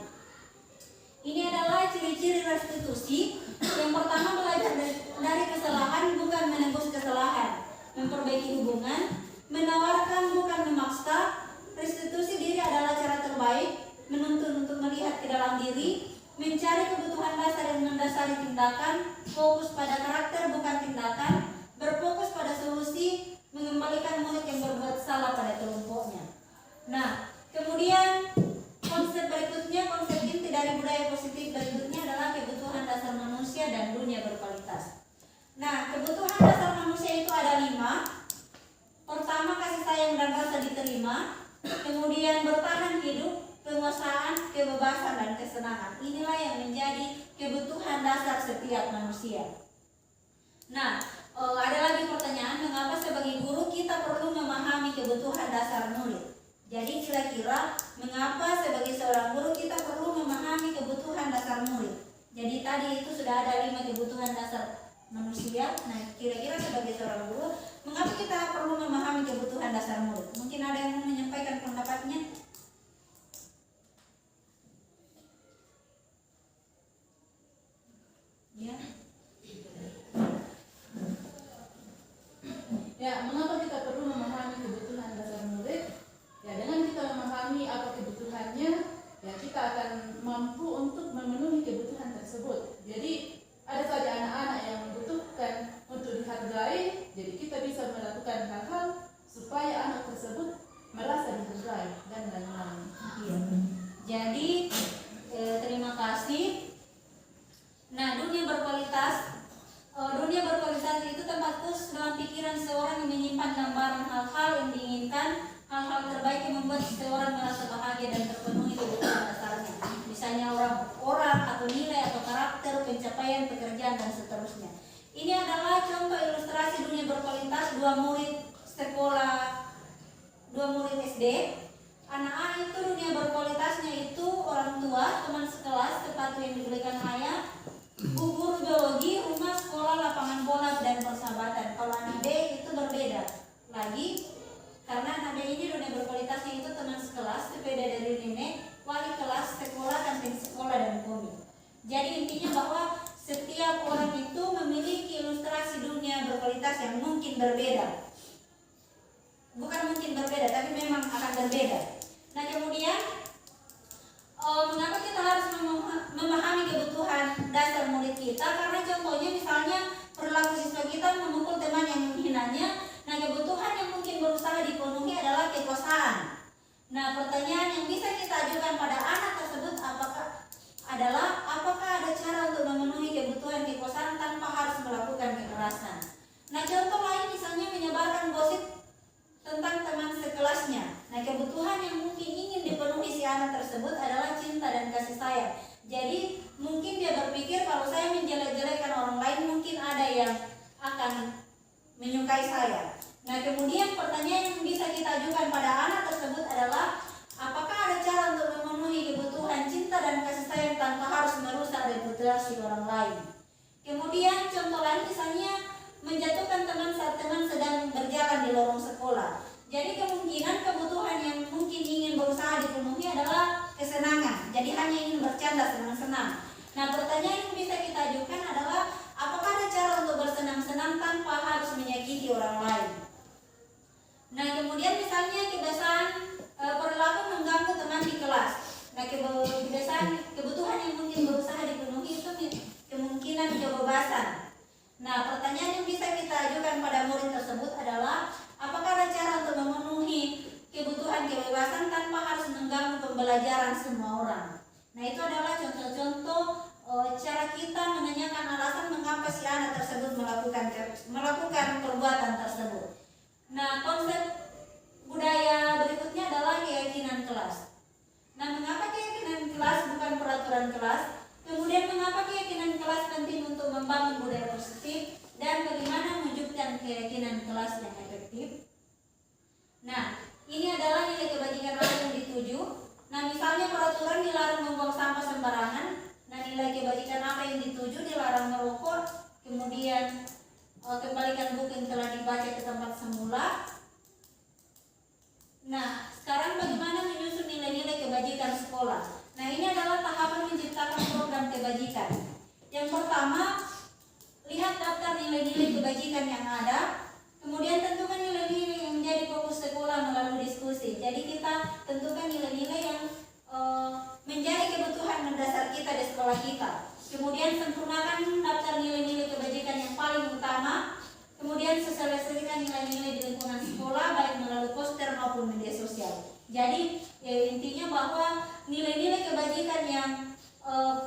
D: Ini adalah ciri-ciri restitusi. Yang pertama, belajar dari kesalahan bukan menebus kesalahan, memperbaiki hubungan, menawarkan bukan memaksa. Restitusi diri adalah cara terbaik, menuntun untuk melihat ke dalam diri, mencari kebutuhan dasar yang mendasari tindakan, fokus pada karakter bukan tindakan, berfokus pada solusi, mengembalikan murid yang berbuat salah pada kelompoknya. Nah, kemudian konsep berikutnya, konsep inti dari budaya positif berikutnya adalah kebutuhan dasar manusia dan dunia berkualitas. Nah, kebutuhan dasar manusia itu ada 5. Pertama, kasih sayang dan rasa diterima. Kemudian bertahan hidup, penguasaan, kebebasan, dan kesenangan. Inilah yang menjadi kebutuhan dasar setiap manusia. Nah, ada lagi pertanyaan, mengapa sebagai guru kita perlu memahami kebutuhan dasar murid? Jadi kira-kira mengapa sebagai seorang guru kita perlu memahami kebutuhan dasar murid? Jadi tadi itu sudah ada 5 kebutuhan dasar manusia. Nah, kira-kira sebagai seorang guru, mengapa kita perlu memahami kebutuhan dasar murid? Mungkin ada yang mau menyampaikan pendapatnya? Ya.
B: Ya, mengapa kita perlu memahami kebutuhan dasar murid? Ya, dengan kita memahami apa kebutuhannya, ya kita akan mampu untuk memenuhi kebutuhan tersebut. Jadi ada saja anak-anak yang membutuhkan untuk dihargai, jadi kita bisa melakukan hal-hal supaya anak tersebut merasa dihargai dan lain-lain.
D: Iya. Jadi terima kasih. Nah, dunia berkualitas itu tempat khusus dalam pikiran seorang yang menyimpan gambaran hal-hal yang diinginkan, hal-hal terbaik yang membuat seseorang merasa bahagia dan terpenuhi kebutuhan dasarnya. Misalnya orang atau nilai atau karakter, pencapaian, pekerjaan, dan seterusnya. Ini adalah contoh ilustrasi dunia berkualitas dua murid SD. anak A itu dunia berkualitasnya itu orang tua, teman sekelas, sepatu yang dibelikan ayah, guru biologi, rumah, sekolah, lapangan bola, dan persahabatan. Kalau anak B itu berbeda lagi, karena anak B ini dunia berkualitasnya itu teman sekelas, sepeda dari nenek, wali kelas, sekolah, kantin sekolah, dan komik. Jadi intinya bahwa setiap orang itu memiliki ilustrasi dunia berkualitas yang mungkin berbeda. Bukan mungkin berbeda, tapi memang akan berbeda. Nah kemudian, mengapa kita harus memahami kebutuhan dasar murid kita? Karena contohnya misalnya perilaku siswa kita memukul teman yang menghinanya. Nah kebutuhan yang mungkin berusaha dipenuhi adalah kekuasaan. Nah pertanyaan yang bisa kita ajukan pada anak tersebut apakah ada cara untuk memenuhi kebutuhan kekuasaan tanpa harus melakukan kekerasan? Nah contoh lain misalnya menyebarkan gosip tentang teman sekelasnya. Nah kebutuhan yang mungkin ingin dipenuhi si anak tersebut adalah cinta dan kasih sayang. Jadi mungkin dia berpikir kalau saya menjelek-jelekan orang lain mungkin ada yang akan menyukai saya. Nah kemudian pertanyaan yang bisa kita ajukan pada anak tersebut adalah apakah ada cara untuk memenuhi kebutuhan cinta dan kasih sayang tanpa harus merusak reputasi orang lain. Kemudian contoh lain misalnya menjatuhkan teman saat teman sedang berjalan di lorong sekolah. Jadi kemungkinan kebutuhan yang mungkin ingin berusaha dipenuhi adalah kesenangan. Jadi hanya ingin bercanda senang-senang. Nah pertanyaan yang bisa kita ajukan adalah apakah ada cara untuk bersenang-senang tanpa harus menyakiti orang lain. Nah kemudian misalnya kebiasaan perilaku mengganggu teman di kelas. Nah kebutuhan yang mungkin berusaha dipenuhi itu kemungkinan kebebasan. Nah pertanyaan yang bisa kita ajukan pada murid tersebut adalah apakah ada cara untuk memenuhi kebutuhan kebebasan tanpa harus mengganggu pembelajaran semua orang. Nah itu adalah contoh-contoh cara kita menanyakan alasan mengapa si anak tersebut melakukan perbuatan tersebut. Nah konsep budaya berikutnya adalah keyakinan kelas. Nah mengapa keyakinan kelas bukan peraturan kelas? Kemudian mengapa keyakinan kelas penting untuk membangun budaya positif dan bagaimana mewujudkan keyakinan kelas yang efektif? Nah, ini adalah nilai kebajikan apa yang dituju. Nah, misalnya peraturan dilarang membuang sampah sembarangan. Nah, nilai kebajikan apa yang dituju? Dilarang merokok. Kemudian kembalikan buku yang telah dibaca ke tempat semula. Nah, sekarang bagaimana menyusun nilai-nilai kebajikan sekolah? Nah ini adalah tahapan menciptakan program kebajikan. Yang pertama, lihat daftar nilai-nilai kebajikan yang ada. Kemudian tentukan nilai-nilai yang menjadi fokus sekolah melalui diskusi. Jadi kita tentukan nilai-nilai yang menjadi kebutuhan mendasar kita di sekolah kita. Kemudian sempurnakan daftar nilai-nilai kebajikan yang paling utama. Kemudian sosialisasikan nilai-nilai di lingkungan sekolah baik melalui poster maupun media sosial. Jadi intinya bahwa nilai-nilai kebajikan yang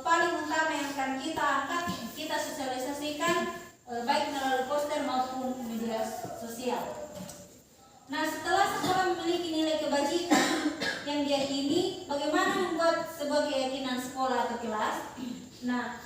D: paling utama yang akan kita angkat, kita sosialisasikan baik melalui poster maupun media sosial. Nah setelah sekolah memiliki nilai kebajikan yang diyakini, bagaimana membuat sebuah keyakinan sekolah atau kelas? Nah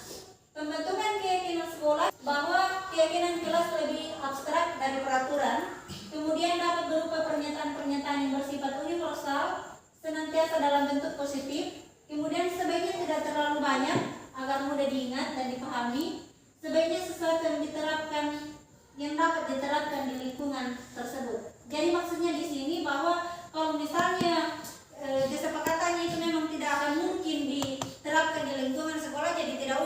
D: pembentukan keyakinan sekolah bahwa keyakinan kelas lebih abstrak dari peraturan. Kemudian dapat berupa pernyataan-pernyataan yang bersifat universal, senantiasa dalam bentuk positif. Kemudian sebaiknya tidak terlalu banyak agar mudah diingat dan dipahami. Sebaiknya sesuatu yang dapat diterapkan di lingkungan tersebut. Jadi maksudnya di sini bahwa kalau misalnya kesepakatannya itu memang tidak akan mungkin diterapkan di lingkungan sekolah, jadi tidak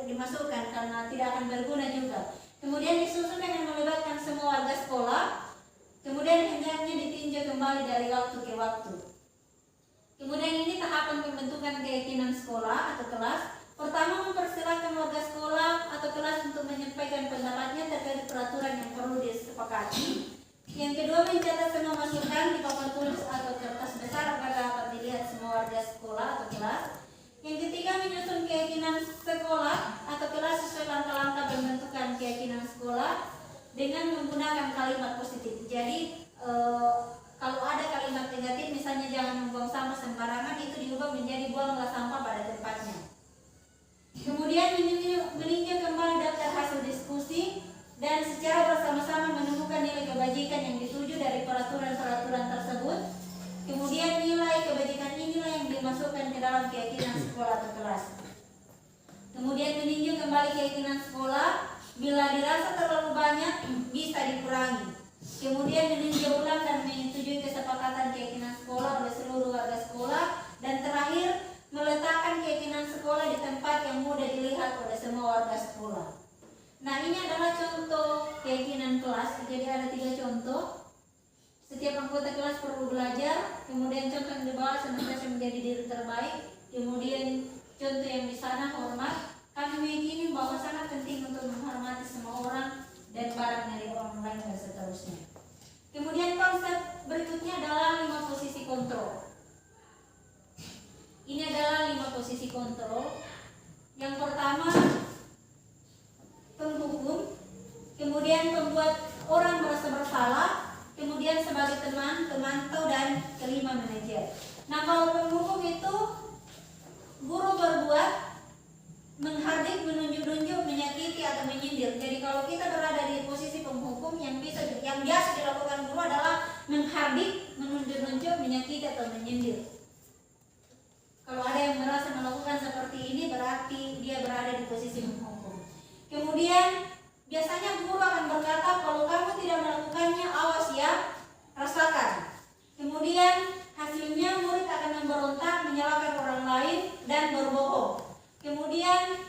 D: dimasukkan karena tidak akan berguna juga. Kemudian disusun dengan melibatkan semua warga sekolah. Kemudian hendaknya ditinjau kembali dari waktu ke waktu. Kemudian ini tahapan pembentukan keyakinan sekolah atau kelas. Pertama, mempersilahkan warga sekolah atau kelas untuk menyampaikan pendapatnya terkait peraturan yang perlu disepakati. Yang kedua, mencatat semua masukan di papan tulis atau kertas besar agar dapat dilihat semua warga sekolah atau kelas. Yang ketiga, menyusun keyakinan sekolah atau kelas sesuai langkah-langkah pembentukan keyakinan sekolah dengan menggunakan kalimat positif. Jadi kalau ada kalimat negatif, misalnya jangan membuang sampah sembarangan, itu diubah menjadi buanglah sampah pada tempatnya. Kemudian meninjau kembali daftar hasil diskusi dan secara bersama-sama menemukan nilai kebajikan yang dituju dari peraturan-peraturan tersebut. Kemudian nilai kebajikan inilah yang dimasukkan ke dalam keyakinan sekolah atau kelas. Kemudian meninjau kembali keyakinan sekolah, bila dirasa terlalu banyak bisa dikurangi. Kemudian meninjau ulang dan menyetujui kesepakatan keyakinan sekolah oleh seluruh warga sekolah. Dan terakhir, meletakkan keyakinan sekolah di tempat yang mudah dilihat oleh semua warga sekolah. Nah, ini adalah contoh keyakinan kelas. Jadi ada 3 contoh. Setiap anggota kelas perlu belajar. Kemudian contoh yang di bawah senantiasa menjadi diri terbaik. Kemudian contoh yang di sana hormat. Kami meyakini bahwa sangat penting untuk menghormati semua orang dan barang dari orang lain dan seterusnya. Kemudian konsep berikutnya adalah 5 posisi kontrol. Ini adalah 5 posisi kontrol. Yang pertama, penghukum, kemudian pembuat orang merasa bersalah, kemudian sebagai teman, pemantau, dan kelima manajer. Nah, kalau penghukum itu guru berbuat menghardik, menunjuk-nunjuk, menyakiti atau menyindir. Jadi kalau kita berada di posisi penghukum, yang biasa dilakukan guru adalah menghardik, menunjuk-nunjuk, menyakiti atau menyindir. Kalau ada yang merasa melakukan seperti ini, berarti dia berada di posisi penghukum. Kemudian biasanya guru akan berkata, kalau kamu tidak melakukannya, awas ya, rasakan. Kemudian hasilnya murid akan memberontak, menyalahkan orang lain, dan berbohong. Kemudian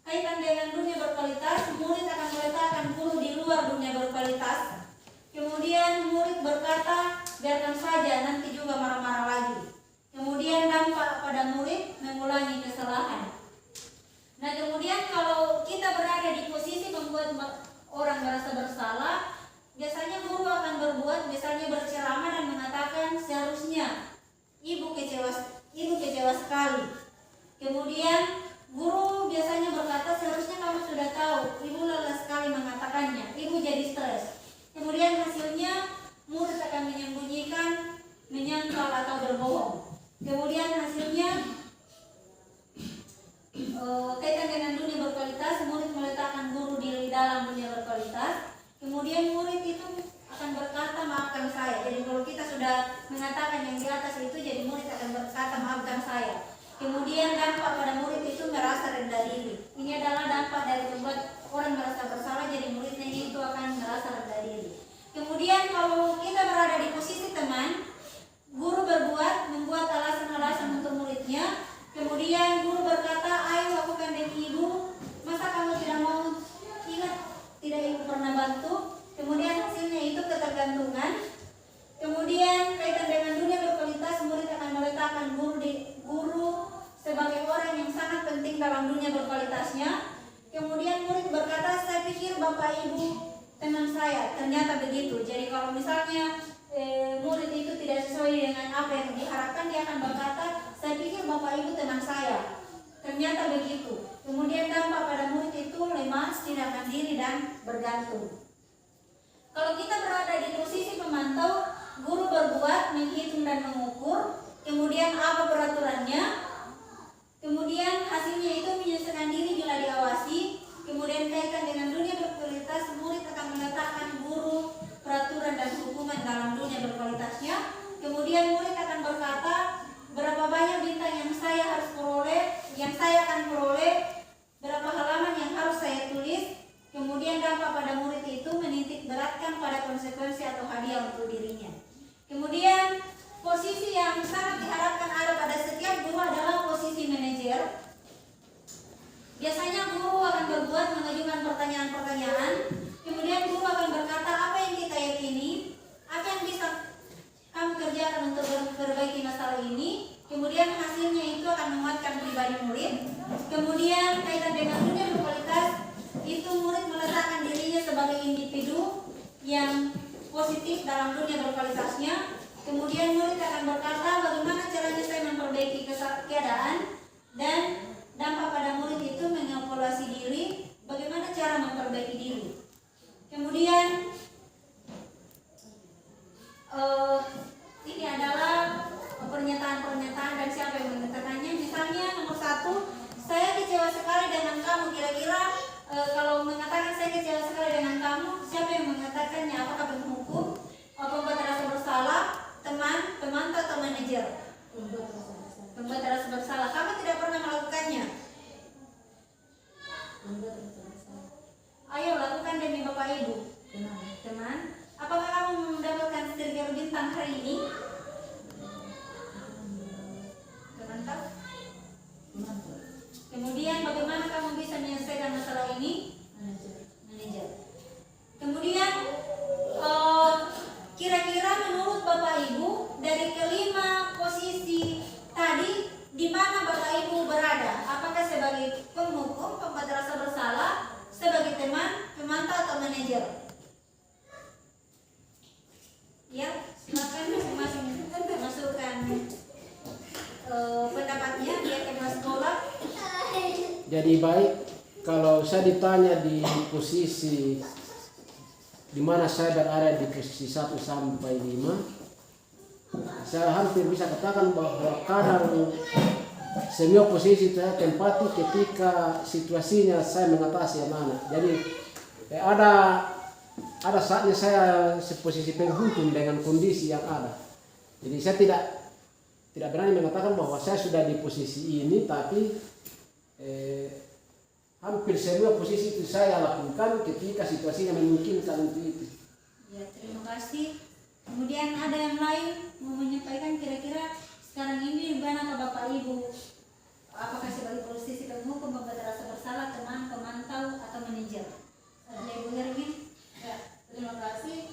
D: kaitan dengan dunia berkualitas, murid akan meletakkan guru di luar dunia berkualitas. Kemudian murid berkata, biarkan saja, nanti juga marah-marah lagi. Kemudian dampak pada murid mengulangi kesalahan. Nah, kemudian kalau kita berada di posisi membuat orang merasa bersalah, biasanya guru akan berbuat, misalnya berceramah dan mengatakan seharusnya ibu kecewa sekali. Kemudian guru biasanya berkata, seharusnya kamu sudah tahu, ibu lelah sekali mengatakannya, ibu jadi stres. Kemudian hasilnya murid akan menyembunyikan, menyangkal atau berbohong. Kemudian hasilnya kaitan dengan dunia berkualitas, murid meletakkan guru di dalam dunia berkualitas. Kemudian murid itu akan berkata, maafkan saya. Jadi kalau kita sudah mengatakan yang di atas itu, jadi murid akan berkata, maafkan saya. Kemudian dampak pada murid itu merasa rendah diri. Ini adalah dampak dari membuat orang merasa bersalah, jadi muridnya itu akan merasa rendah diri. Kemudian kalau kita berada di posisi teman, guru membuat alasan-alasan untuk muridnya. Kemudian guru berkata, ayo lakukan demi ibu, masa kamu tidak mau, ingat tidak ibu pernah bantu. Kemudian hasilnya itu ketergantungan. Kemudian kaitan dengan dunia berkualitas, murid akan meletakkan guru sebagai orang yang sangat penting dalam dunia berkualitasnya. Kemudian murid berkata, saya pikir bapak ibu teman saya, ternyata begitu. Jadi kalau misalnya murid itu tidak sesuai dengan apa yang diharapkan, dia akan berkata, saya pikir bapak ibu teman saya, ternyata begitu. Kemudian dampak pada murid itu lemah, tidak mandiri dan bergantung. Kalau kita berada di posisi pemantau, guru berbuat, menghitung dan mengukur, kemudian apa peraturannya, kemudian hasilnya itu menyesuaikan diri bila diawasi. Kemudian kaitan dengan dunia berkualitas, murid akan meletakkan guru, peraturan dan hukuman dalam dunia berkualitasnya. Kemudian murid akan berkata, berapa banyak bintang yang saya harus peroleh, yang saya akan peroleh, berapa halaman yang harus saya tulis. Kemudian dampak pada murid itu menitik beratkan pada konsekuensi atau hadiah untuk dirinya. Kemudian posisi yang sangat diharapkan ada pada setiap guru adalah posisi manajer. Biasanya guru akan berbuat mengajukan pertanyaan-pertanyaan. Kemudian guru akan berkata, apa yang kita yakini, apa yang bisa kamu kerjakan untuk memperbaiki masalah ini. Kemudian hasilnya itu akan menguatkan pribadi murid. Kemudian kaitan dengan dunia berkualitas, itu murid meletakkan dirinya sebagai individu yang positif dalam dunia berkualitasnya. Kemudian murid akan berkata, bagaimana caranya saya memperbaiki keadaan, dan dampak pada murid itu mengevaluasi diri, bagaimana cara memperbaiki diri. Kemudian ini adalah pernyataan-pernyataan dan siapa yang mengatakannya. Misalnya nomor 1, saya kecewa sekali dengan kamu. Kira-kira kalau mengatakan saya kecewa sekali dengan kamu, siapa yang mengatakannya? Apakah penghukum, pembuat rasa bersalah, teman, pemantau atau manajer? Membuat rasa bersalah. Kamu tidak pernah melakukannya. Ayo lakukan demi Bapak Ibu. Teman, apakah kamu mendapatkan stiker bintang hari ini? Pemantau. Kemudian bagaimana kamu bisa menyelesaikan masalah ini? Manajer. Kemudian kira-kira menurut Bapak Ibu dari kelima posisi tadi di mana Bapak Ibu berada? Apakah sebagai penghukum, pembuat rasa bersalah, sebagai teman, pemantau atau manajer? Ya, silakan masing-masing masukkan pendapatnya di kelas sekolah.
C: Jadi baik, kalau saya ditanya di posisi di mana saya berada di posisi 1 sampai 5, saya hampir bisa katakan bahwa kadang semua posisi saya tempati ketika situasinya saya mengatasi anak-anak. Jadi ada saatnya saya seposisi penghukum dengan kondisi yang ada. Jadi saya tidak berani mengatakan bahwa saya sudah di posisi ini, tapi hampir semua posisi itu saya lakukan ketika situasinya memungkinkan untuk itu.
D: Ya, terima kasih. Kemudian ada yang lain mau menyampaikan kira-kira sekarang ini di mana Bapak Ibu? Apakah sebagai posisi penghukum, pembuat rasa bersalah, teman, pemantau atau manajer? Ada Ibu Hermin?
B: Ya, terima kasih.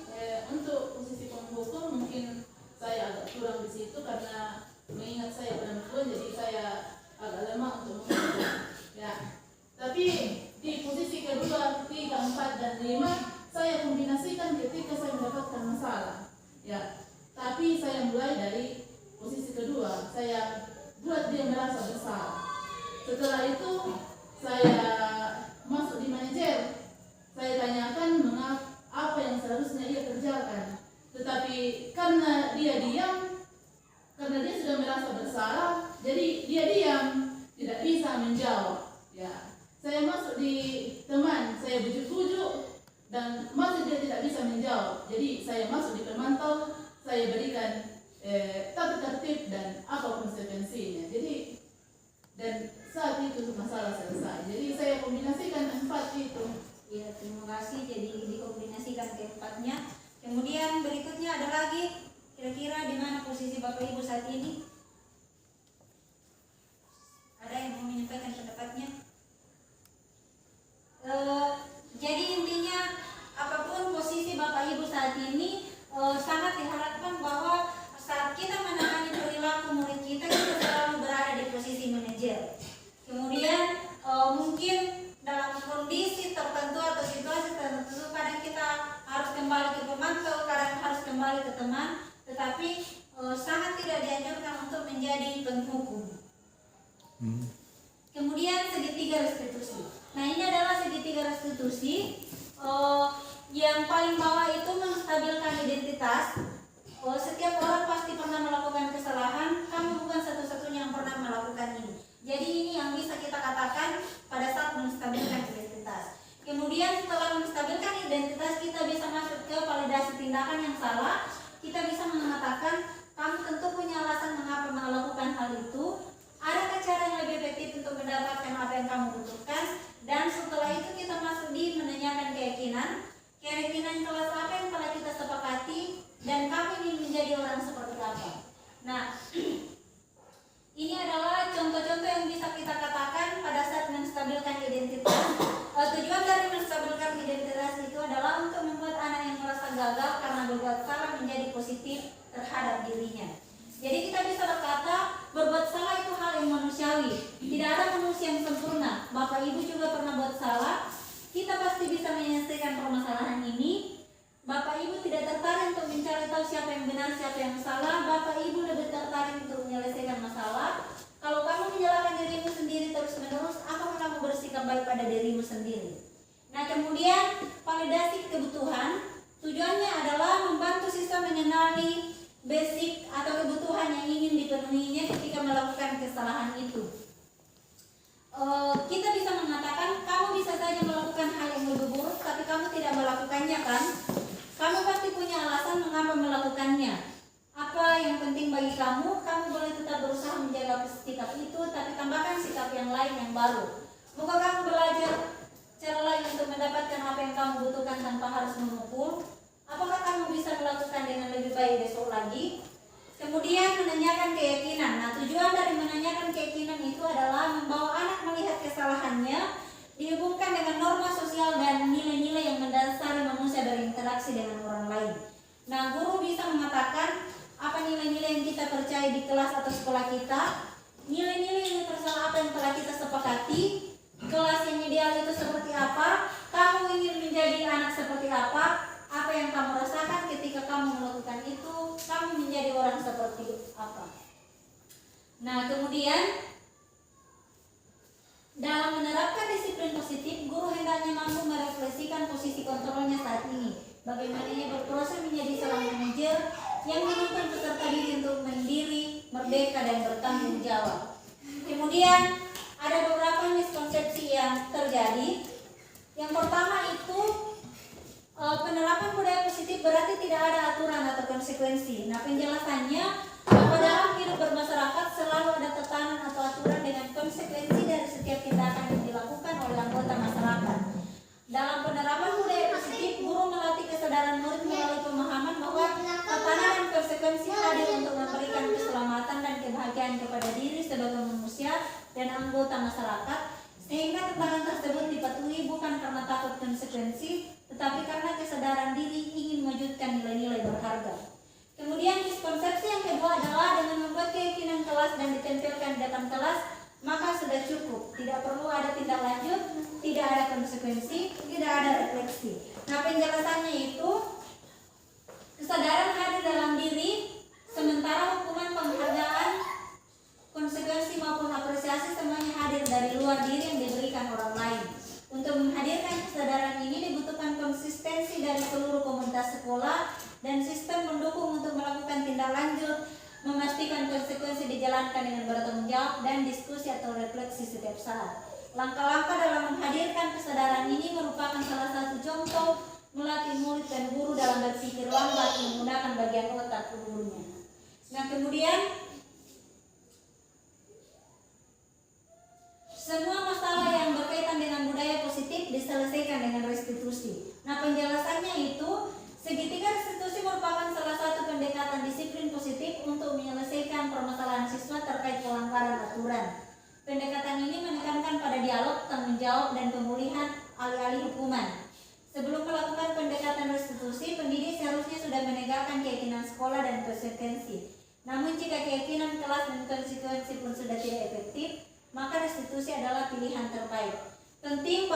B: Untuk posisi penghukum mungkin saya agak kurang di situ karena mengingat saya perempuan, jadi saya agak lemah untuk menghukum. Ya, tapi di posisi kedua, 3, 4, dan 5 saya kombinasikan ketika saya mendapatkan masalah. Ya, tapi saya mulai dari posisi kedua, saya buat dia merasa bersalah. Setelah itu saya masuk di manajer. Saya tanyakan mengapa apa yang seharusnya ia kerjakan. Tetapi karena dia diam, karena dia sudah merasa bersalah, jadi dia diam, tidak bisa menjawab. Ya, saya masuk di teman, saya bujuk-bujuk dan masih dia tidak bisa menjawab. Jadi saya masuk di pemantau, saya berikan tata tertib dan apa konsekuensinya. Jadi dan saat itu masalah selesai. Jadi saya kombinasikan 4 itu.
D: Ya, terima kasih. Jadi dikombinasikan keempatnya. Kemudian berikutnya ada lagi, kira-kira di mana posisi Bapak Ibu saat ini? Ada yang mau menyampaikan pendapatnya? Jadi intinya apapun posisi Bapak Ibu saat ini, sangat diharapkan bahwa saat kita menangani perilaku murid kita selalu berada di posisi manajer. Kemudian mungkin dalam kondisi tertentu atau situasi tertentu kadang kita harus kembali ke pemantau, kadang harus kembali ke teman, tetapi sangat tidak dianjurkan untuk menjadi penghukum. Kemudian segitiga restitusi. Nah, ini adalah segitiga restitusi. Yang paling bawah itu menstabilkan identitas. Setiap orang pasti pernah melakukan kesalahan. Kamu bukan satu-satunya yang pernah melakukan ini. Jadi ini yang bisa kita katakan pada saat menstabilkan identitas. Kemudian setelah menstabilkan identitas, kita bisa masuk ke validasi tindakan yang salah. Kita bisa mengatakan kamu tentu punya alasan mengapa melakukan hal itu. Adakah cara yang lebih efektif untuk mendapatkan apa yang kamu butuhkan? Dan setelah itu kita masuk di menanyakan keyakinan. Keyakinan kelas apa yang telah kita sepakati dan kamu ingin menjadi orang seperti apa. Nah, ini adalah contoh-contoh yang bisa kita katakan pada saat menstabilkan identitas. Tujuan dari menstabilkan identitas itu adalah untuk membuat anak yang merasa gagal karena berbuat salah menjadi positif terhadap dirinya. Jadi kita bisa berkata berbuat salah itu hal yang manusiawi. Tidak ada manusia yang sempurna. Bapak Ibu juga pernah buat salah. Kita pasti bisa menyelesaikan permasalahan ini. Bapak Ibu tidak tertarik untuk mencari tahu siapa yang benar, siapa yang salah. Bapak Ibu lebih tertarik untuk menyelesaikan masalah. Kalau kamu menyalahkan dirimu sendiri terus-menerus, apakah kamu bersikap baik pada dirimu sendiri? Nah, kemudian validasi kebutuhan. Tujuannya adalah membantu siswa mengenali basic atau kebutuhan yang ingin dipenuhinya ketika melakukan kesalahan itu. Kita bisa mengatakan kamu bisa saja melakukan hal yang lebih buruk, tapi kamu tidak melakukannya, kan? Kamu pasti punya alasan mengapa melakukannya. Apa apa yang penting bagi kamu, kamu boleh tetap berusaha menjaga sikap itu, tapi tambahkan sikap yang lain yang baru. Bukan kamu belajar cara lain untuk mendapatkan apa yang kamu butuhkan tanpa harus memukul. Apakah kamu bisa melakukan dengan lebih baik besok lagi? Kemudian menanyakan keyakinan. Nah, tujuan dari menanyakan keyakinan itu adalah membawa anak melihat kesalahannya, dihubungkan dengan norma sosial dan nilai-nilai yang mendasari manusia berinteraksi dengan orang lain. Nah, guru bisa mengatakan apa nilai-nilai yang kita percaya di kelas atau sekolah kita, nilai-nilai universal apa yang telah kita sepakati, kelas yang ideal itu seperti apa, kamu ingin menjadi anak seperti apa yang kamu rasakan ketika kamu melakukan itu, kamu menjadi orang seperti apa. Nah, kemudian dalam menerapkan disiplin positif, guru hendaknya mampu merefleksikan posisi kontrolnya saat ini. Bagaimana ia berproses menjadi seorang manajer yang menuntun peserta diri untuk mandiri, merdeka, dan bertanggung jawab. Kemudian ada beberapa miskonsepsi yang terjadi. Yang pertama itu penerapan budaya positif berarti tidak ada aturan atau konsekuensi. Nah, penjelasannya bahwa dalam hidup bermasyarakat selalu ada tekanan atau aturan dengan konsekuensi dari setiap tindakan yang dilakukan oleh anggota masyarakat. Dalam penerapan budaya positif, guru melatih kesadaran murid melalui pemahaman bahwa tekanan dan konsekuensi hadir untuk memberikan keselamatan dan kebahagiaan kepada diri sebagai manusia dan anggota masyarakat, sehingga tekanan tersebut dipatuhi bukan karena takut konsekuensi, tetapi karena kesadaran diri ingin mewujudkan nilai-nilai berharga. Kemudian miskonsepsi yang kedua adalah dengan membuat keyakinan kelas dan ditempelkan di depan kelas, maka sudah cukup, tidak perlu ada tindak lanjut, tidak ada konsekuensi, tidak ada refleksi. Nah, penjelasannya itu kesadaran hadir dalam diri, sementara hukuman, penghargaan, konsekuensi maupun apresiasi semuanya hadir dari luar diri yang diberikan orang lain. Untuk menghadirkan kesadaran ini dibutuhkan konsistensi dari seluruh komunitas sekolah dan sistem mendukung untuk melakukan tindak lanjut, memastikan konsekuensi dijalankan dengan bertanggung jawab, dan diskusi atau refleksi setiap saat. Langkah-langkah dalam menghadirkan kesadaran ini merupakan salah satu contoh melatih murid dan guru dalam berpikir lambat menggunakan bagian otak gurunya. Nah, kemudian semua masalah yang berkaitan dengan budaya positif diselesaikan dengan restitusi. Nah, penjelasannya itu segitiga restitusi merupakan salah satu pendekatan disiplin positif untuk menyelesaikan permasalahan siswa terkait pelanggaran aturan. Pendekatan ini menekankan pada dialog, tanggung jawab, dan pemulihan alih-alih hukuman. Sebelum melakukan pendekatan restitusi, pendidik seharusnya sudah menegakkan keyakinan sekolah dan konsekuensi. Namun jika keyakinan kelas dan konsekuensi pun sudah tidak efektif, maka restitusi adalah pilihan terbaik. Penting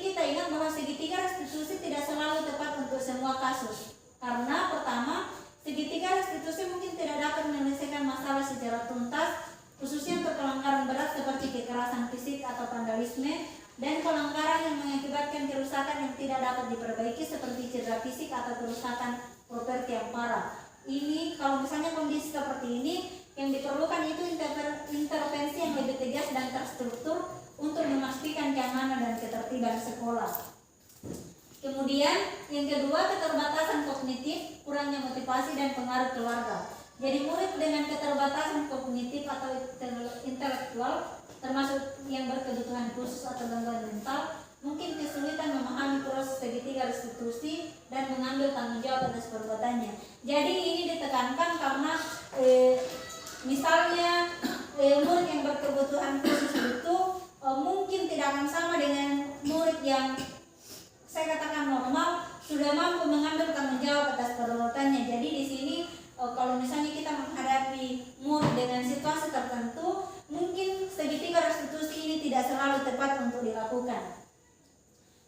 D: kita ingat bahwa segitiga restitusi tidak selalu tepat untuk semua kasus. Karena pertama, segitiga restitusi mungkin tidak dapat menyelesaikan masalah secara tuntas, khususnya untuk pelanggaran berat seperti kekerasan fisik atau vandalisme, dan pelanggaran yang mengakibatkan kerusakan yang tidak dapat diperbaiki seperti cedera fisik atau kerusakan properti yang parah. Ini kalau misalnya kondisi seperti ini, yang diperlukan itu intervensi yang lebih tegas dan terstruktur untuk memastikan keamanan dan ketertiban sekolah. Kemudian yang kedua, keterbatasan kognitif, kurangnya motivasi dan pengaruh keluarga. Jadi murid dengan keterbatasan kognitif atau intelektual, termasuk yang berkebutuhan khusus atau gangguan mental, mungkin kesulitan memahami proses segitiga restitusi dan mengambil tanggung jawab atas perbuatannya. Jadi ini ditekankan karena misalnya murid yang berkebutuhan khusus itu mungkin tidak akan sama dengan murid yang saya katakan normal, sudah mampu mengambil tanggung jawab atas perbuatannya. Jadi di sini kalau misalnya kita menghadapi murid dengan situasi tertentu, mungkin segitiga restitusi ini tidak selalu tepat untuk dilakukan.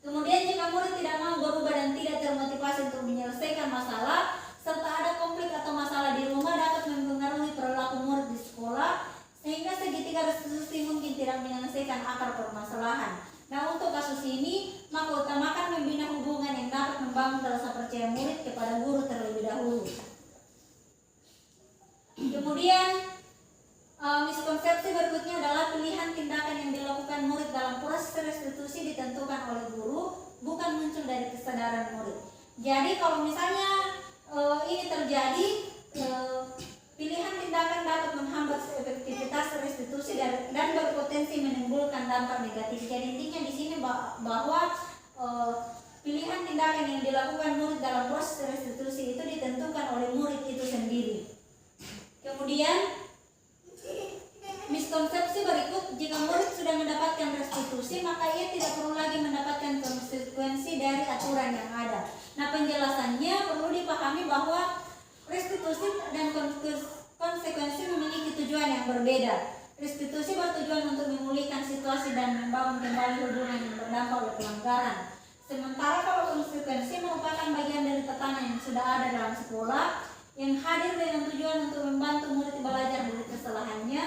D: Kemudian jika murid tidak mau berubah dan tidak termotivasi untuk menyelesaikan masalah, serta ada konflik atau masalah di rumah dapat mempengaruhi perilaku murid di sekolah, sehingga segitiga restitusi mungkin tidak menyelesaikan akar permasalahan. Nah, untuk kasus ini, maka utamakan membina hubungan yang dapat membangun rasa percaya murid kepada guru terlebih dahulu. Kemudian miskonsepsi berikutnya adalah pilihan tindakan yang dilakukan murid dalam proses restitusi ditentukan oleh guru, bukan muncul dari kesadaran murid. Jadi kalau misalnya ini terjadi, pilihan tindakan dapat menghambat efektivitas restitusi dan berpotensi menimbulkan dampak negatif. Jadi intinya di sini bahwa pilihan tindakan yang dilakukan murid dalam proses restitusi itu ditentukan oleh murid itu sendiri. Kemudian miskonsepsi berikut, jika murid sudah mendapatkan restitusi maka ia tidak perlu lagi mendapatkan konsekuensi dari aturan yang ada. Nah, penjelasannya perlu dipahami bahwa restitusi dan konsekuensi memiliki tujuan yang berbeda. Restitusi bertujuan untuk memulihkan situasi dan membangun kembali hubungan yang berdampak oleh pelanggaran. Sementara kalau konsekuensi merupakan bagian dari tekanan yang sudah ada dalam sekolah yang hadir dengan tujuan untuk membantu murid belajar dari kesalahannya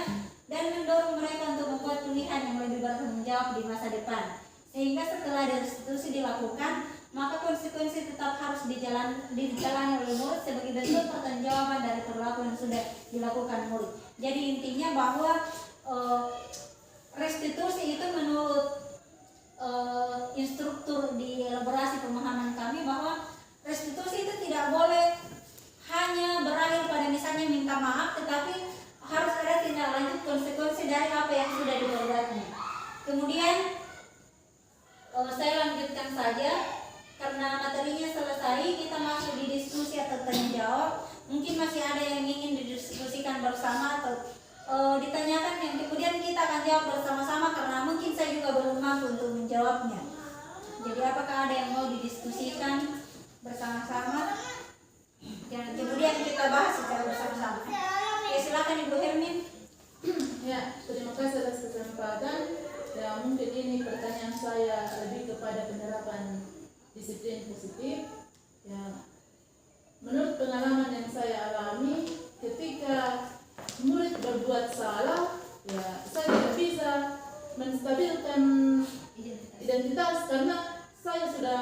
D: dan mendorong mereka untuk membuat pilihan yang lebih bertanggung jawab di masa depan. Sehingga setelah restitusi dilakukan, maka konsekuensi tetap harus dijalani oleh murid sebagai bentuk pertanggungjawaban dari perilaku yang sudah dilakukan murid. Jadi intinya bahwa restitusi itu menurut instruktur di elaborasi pemahaman kami bahwa restitusi itu tidak boleh hanya berakhir pada misalnya minta maaf, tetapi harus ada tindak lanjut konsekuensi dari apa yang sudah diperbuatnya. Kemudian saya lanjutkan saja. Karena materinya selesai, kita masuk di diskusi atau tanya jawab. Mungkin masih ada yang ingin didiskusikan bersama atau ditanyakan yang kemudian kita akan jawab bersama-sama karena mungkin saya juga belum mampu untuk menjawabnya. Jadi apakah ada yang mau didiskusikan bersama-sama? Dan kemudian kita bahas secara bersama-sama. Ya, silakan Ibu Hermin.
B: Ya, terima kasih atas kesempatan. Ya, mungkin ini pertanyaan saya lebih kepada penerapan disiplin positif. Ya, menurut pengalaman yang saya alami, ketika murid berbuat salah, ya saya tidak bisa menstabilkan identitas karena saya sudah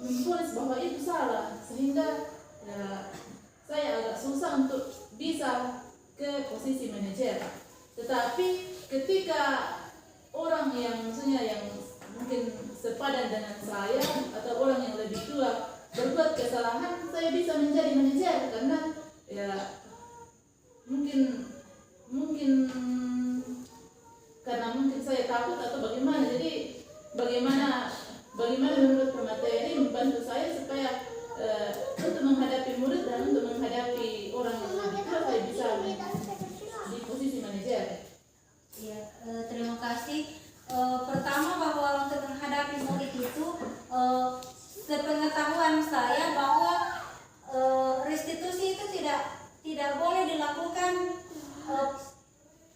B: memvonis bahwa itu salah, sehingga ya saya agak susah untuk bisa ke posisi manajer. Tetapi ketika orang yang maksudnya yang mungkin sepadan dengan saya atau orang yang lebih tua berbuat kesalahan, saya bisa menjadi manajer karena ya mungkin karena mungkin saya takut atau bagaimana. Jadi bagaimana menurut pemateri membantu saya supaya untuk menghadapi murid dan untuk menghadapi orang yang lebih tua saya bisa di posisi manajer.
D: Ya, terima kasih. Pertama bahwa untuk menghadapi murid itu sepengetahuan saya bahwa restitusi itu tidak boleh dilakukan.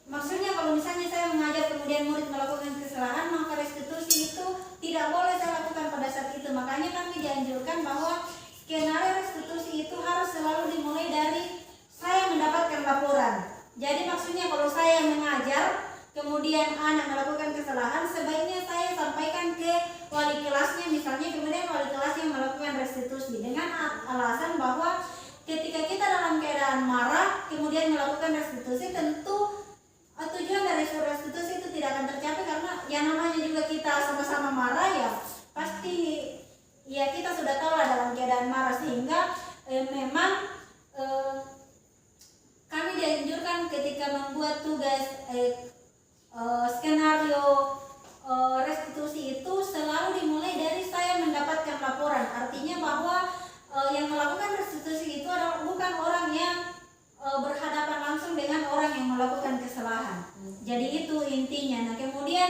D: Maksudnya kalau misalnya saya mengajar kemudian murid melakukan kesalahan, maka restitusi itu tidak boleh saya lakukan pada saat itu. Makanya kami dianjurkan bahwa skenario restitusi itu harus selalu dimulai dari saya mendapatkan laporan. Jadi maksudnya kalau saya mengajar kemudian anak melakukan kesalahan, sebaiknya saya sampaikan ke wali kelasnya misalnya, kemudian wali kelasnya melakukan restitusi dengan alasan bahwa ketika kita dalam keadaan marah kemudian melakukan restitusi, tentu tujuan dari restitusi itu tidak akan tercapai karena yang namanya juga kita sama-sama marah, ya pasti ya kita sudah tahu lah dalam keadaan marah, sehingga memang kami dianjurkan ketika membuat tugas skenario restitusi itu selalu dimulai dari saya mendapatkan laporan. Artinya bahwa yang melakukan restitusi itu adalah bukan orang yang berhadapan langsung dengan orang yang melakukan kesalahan. Jadi itu intinya. Nah, kemudian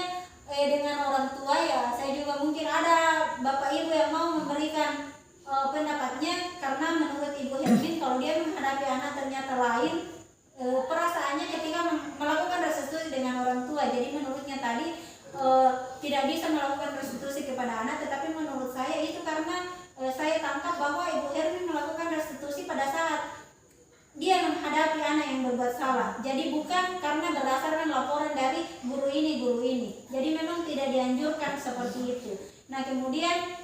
D: dengan orang tua, ya saya juga mungkin ada bapak ibu yang mau memberikan pendapatnya, karena menurut Ibu Hermin kalau dia menghadapi anak ternyata lain perasaannya ketika melakukan restitusi dengan orang tua. Jadi menurutnya tadi tidak bisa melakukan restitusi kepada anak, tetapi menurut saya itu karena saya tangkap bahwa Ibu Hermin melakukan restitusi pada saat dia menghadapi anak yang berbuat salah. Jadi bukan karena berdasarkan laporan dari guru ini. Jadi memang tidak dianjurkan seperti itu. Nah, kemudian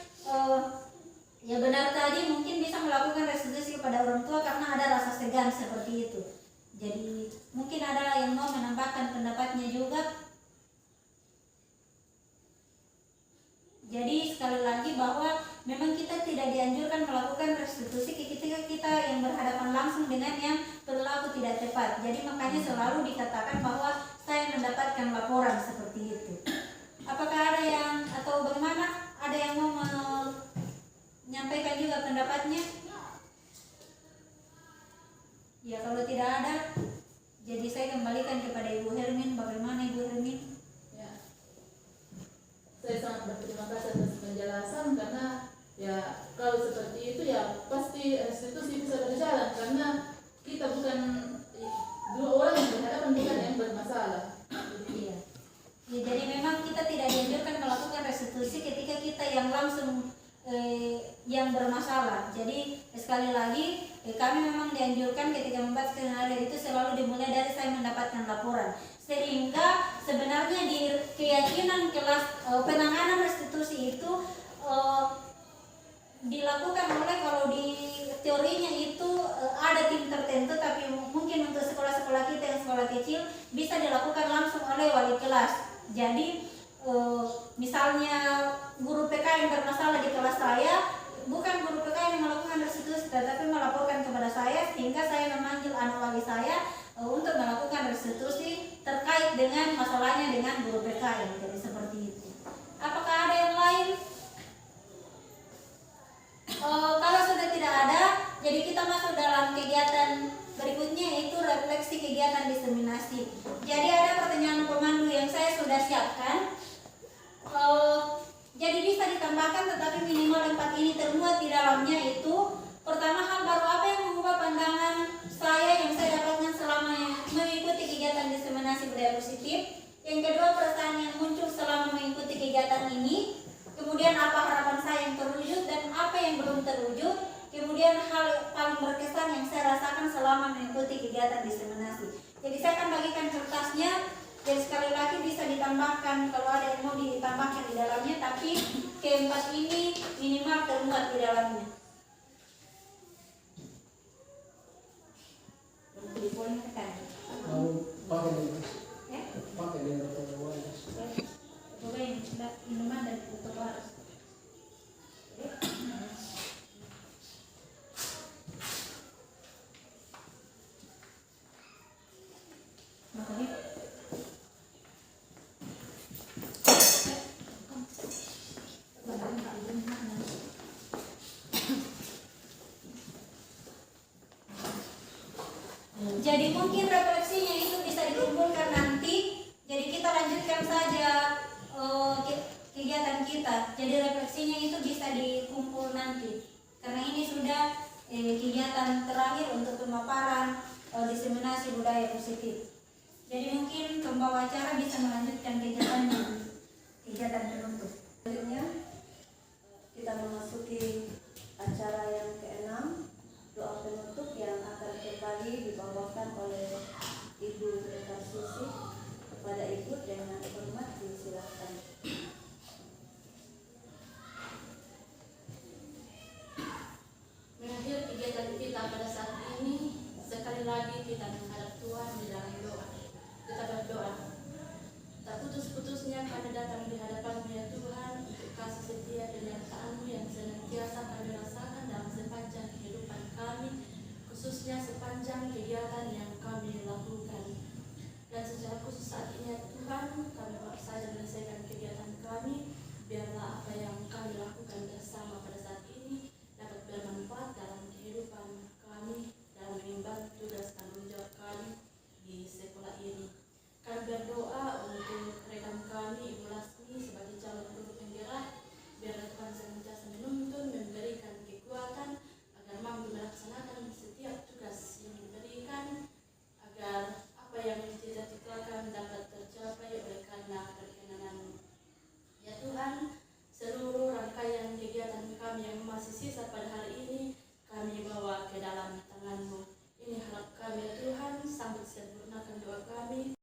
D: ya benar tadi mungkin bisa melakukan restitusi kepada orang tua karena ada rasa segan seperti itu. Jadi mungkin ada yang mau menambahkan pendapatnya juga. Jadi sekali lagi bahwa memang kita tidak dianjurkan melakukan restitusi ketika kita yang berhadapan langsung dengan yang perilaku tidak tepat. Jadi makanya selalu dikatakan bahwa saya mendapatkan laporan seperti itu. Apakah ada yang atau bagaimana? Ada yang mau menyampaikan juga pendapatnya? Ya, kalau tidak ada, jadi saya kembalikan kepada Ibu Hermin. Bagaimana Ibu Hermin?
B: Ya, saya sangat berterima kasih atas penjelasan, karena ya kalau seperti itu ya pasti restitusi bisa berjalan, karena kita bukan dua orang yang berhadapan, bukan yang bermasalah.
D: Iya. Ya, jadi memang kita tidak dianjurkan melakukan restitusi ketika kita yang langsung yang bermasalah. Jadi sekali lagi kami memang dianjurkan ketika membahas skenario itu selalu dimulai dari saya mendapatkan laporan, sehingga sebenarnya di keyakinan kelas penanganan restitusi itu dilakukan oleh, kalau di teorinya itu ada tim tertentu, tapi mungkin untuk sekolah-sekolah kita yang sekolah kecil bisa dilakukan langsung oleh wali kelas. Jadi misalnya guru PK yang bermasalah di kelas saya, bukan guru PK yang melakukan restitusi, tetapi melaporkan kepada saya, sehingga saya memanggil anak wali saya untuk melakukan restitusi terkait dengan masalahnya dengan guru PK yang jadi seperti itu. Apakah ada yang lain? Kalau sudah tidak ada, jadi kita masuk dalam kegiatan berikutnya, yaitu refleksi kegiatan diseminasi. Jadi ada pertanyaan pemandu yang saya sudah siapkan. Jadi bisa ditambahkan, tetapi minimal 4 ini termuat di dalamnya, itu pertama, hal baru apa yang mengubah pandangan saya yang saya dapatkan selama mengikuti kegiatan diseminasi budaya positif. Yang kedua, perasaan yang muncul selama mengikuti kegiatan ini. Kemudian apa harapan saya yang terwujud dan apa yang belum terwujud. Kemudian hal paling berkesan yang saya rasakan selama mengikuti kegiatan diseminasi. Jadi saya akan bagikan kertasnya. Dan sekali lagi bisa ditambahkan kalau ada yang mau ditambahkan di dalamnya, tapi keempat ini minimal termuat di dalamnya. Boleh tekan.
C: Pakai dengan perlawanan.
D: Boleh minuman dan trotoar. Jadi mungkin refleksinya itu bisa dikumpulkan nanti. Jadi kita lanjutkan saja kegiatan kita. Jadi refleksinya itu bisa dikumpul nanti. Karena ini sudah kegiatan terakhir untuk pemaparan diseminasi budaya positif. Jadi mungkin pembawa acara bisa melanjutkan kegiatan penutup.
A: Selanjutnya kita memasuki acara yang ke-6, doa penutup yang akan kembali dibawakan oleh Ibu Rekasisi. Kepada Ibu dengan hormat disilakan.
B: Mengakhir kegiatan kita pada saat ini, sekali lagi kita menghadap Tuhan di dalam doa. Kita berdoa. Tak putus-putusnya kami datang di hadapan-Mu ya Tuhan, untuk kasih setia dan nyertaan-Mu yang senantiasa kami rasakan dalam sepanjang kehidupan kami, khususnya sepanjang kegiatan yang kami lakukan. Dan secara khusus saat ini ya Tuhan, kami baru saja menyelesaikan kegiatan kami. Biarlah apa yang kami lakukan bersama pada saat ini dapat bermanfaat dalam kehidupan kami, dalam mengemban tugas tanggung jawab kami di sekolah ini. Kami berdoa untuk rekan kami Ibu Lasmi sebagai calon guru penggerak. Biarlah Tuhan senantiasa menuntun, memberikan kekuatan agar mampu melaksanakan setiap tugas yang diberikan, agar apa yang dicita-citakan dapat tercapai oleh karena perkenanan-Mu. Ya Tuhan, seluruh rangkaian kegiatan kami yang masih sisa pada hari ini kami bawa ke dalam tangan-Mu. Ini harap kami ya Tuhan, sambut sempurnakan doa kami.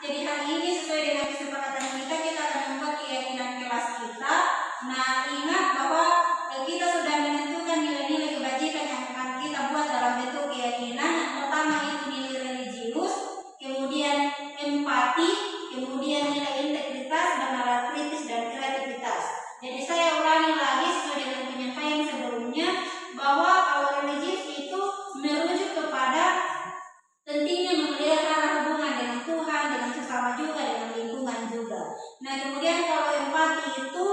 D: Jadi hari ini sesuai dengan kesepakatan kita akan membuat keyakinan kelas kita. Nah, ingat bahwa kita sudah menentukan nilai-nilai kebajikan yang akan kita buat dalam bentuk keyakinan. Yang pertama itu nilai religius, kemudian empati, kemudian nilai Nah, kemudian kalau empati itu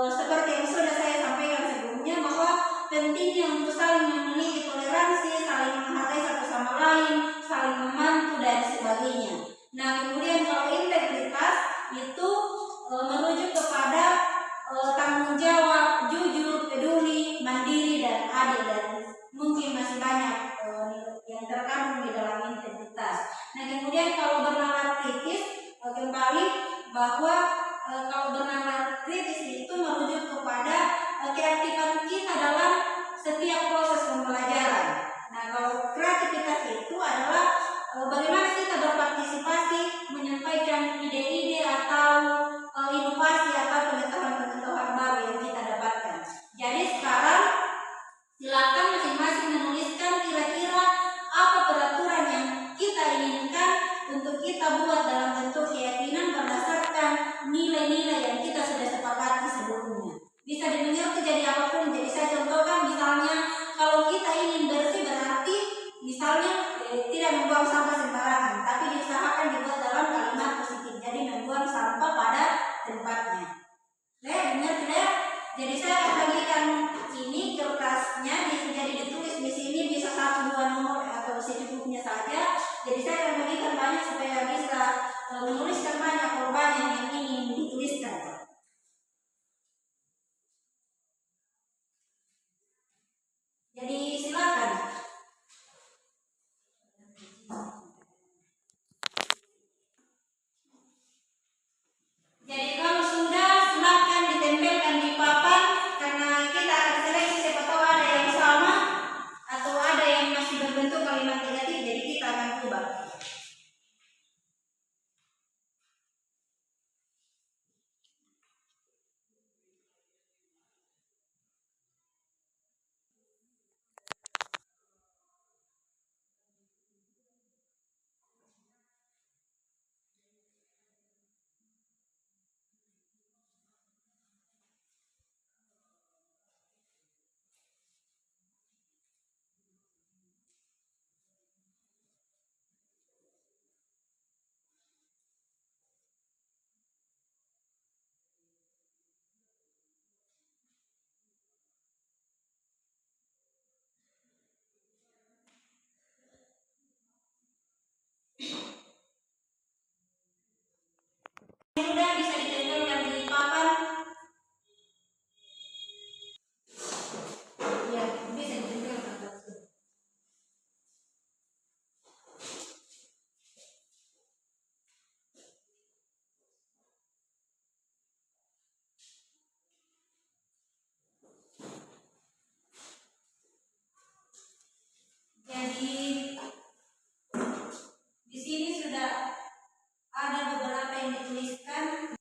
D: seperti yang sudah saya sampaikan sebelumnya, bahwa pentingnya untuk saling memiliki toleransi, saling menghargai satu sama lain, saling membantu dan sebagainya. Nah, kemudian kalau integritas itu merujuk kepada tanggung jawab, jujur, peduli, mandiri dan adil, dan mungkin masih banyak yang terkandung di dalam integritas. Nah, kemudian kalau bernalar kritis, kembali bahwa kalau bernalar kritis itu merujuk kepada keaktifan kita dalam setiap proses pembelajaran. Nah, kalau kreativitas itu adalah bagaimana kita berpartisipasi menyampaikan ide-ide atau inovasi atau pengetahuan-pengetahuan baru yang kita dapatkan. Jadi sekarang silakan masing-masing menuliskan kira-kira apa peraturan yang kita inginkan untuk kita buat dalam bentuk keyakinan berdasarkan nilai-nilai yang kita sudah sepakati sebelumnya. Bisa dimengerti jadi apapun. Jadi saya contohkan, misalnya kalau kita ingin bersih berarti misalnya tidak membuang sampah sembarangan, tapi diusahakan dibuat dalam kalimat positif. Jadi membuang sampah pada tempatnya. Benar tidak? Jadi saya akan bagikan ini kertasnya, jadi ditulis di sini bisa 1-2 nomor atau secukupnya saja. Jadi saya akan bagikan banyak supaya bisa menuliskan banyak korban yang ingin dituliskan. Jadi silakan. Jadi kalau sudah, silakan ditempelkan di papan, karena kita akan seleksi siapa tahu ada yang sama atau ada yang masih berbentuk kalimat negatif, jadi kita akan ubah. Sudah bisa ditempelkan di papan. Ya, bisa ditempelkan. Jadi di sini sudah ada beberapa yang dituliskan.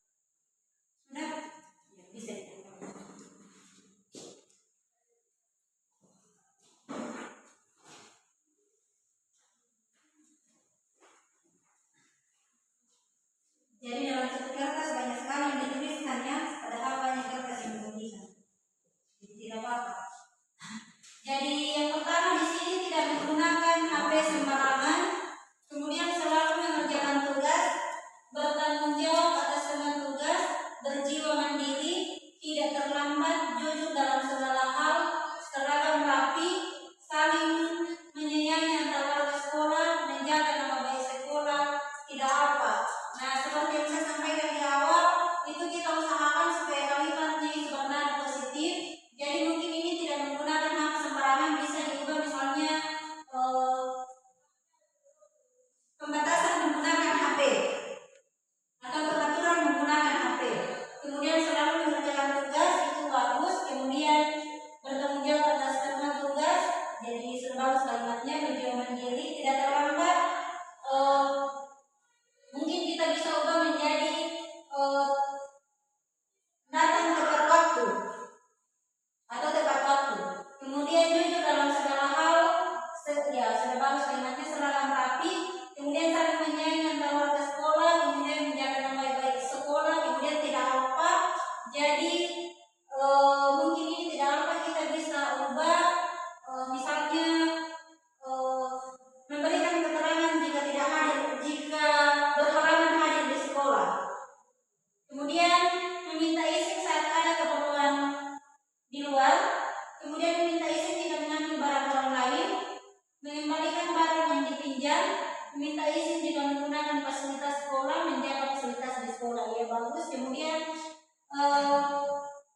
D: meminta izin jika menggunakan fasilitas sekolah, menjaga fasilitas di sekolah ya bagus. Kemudian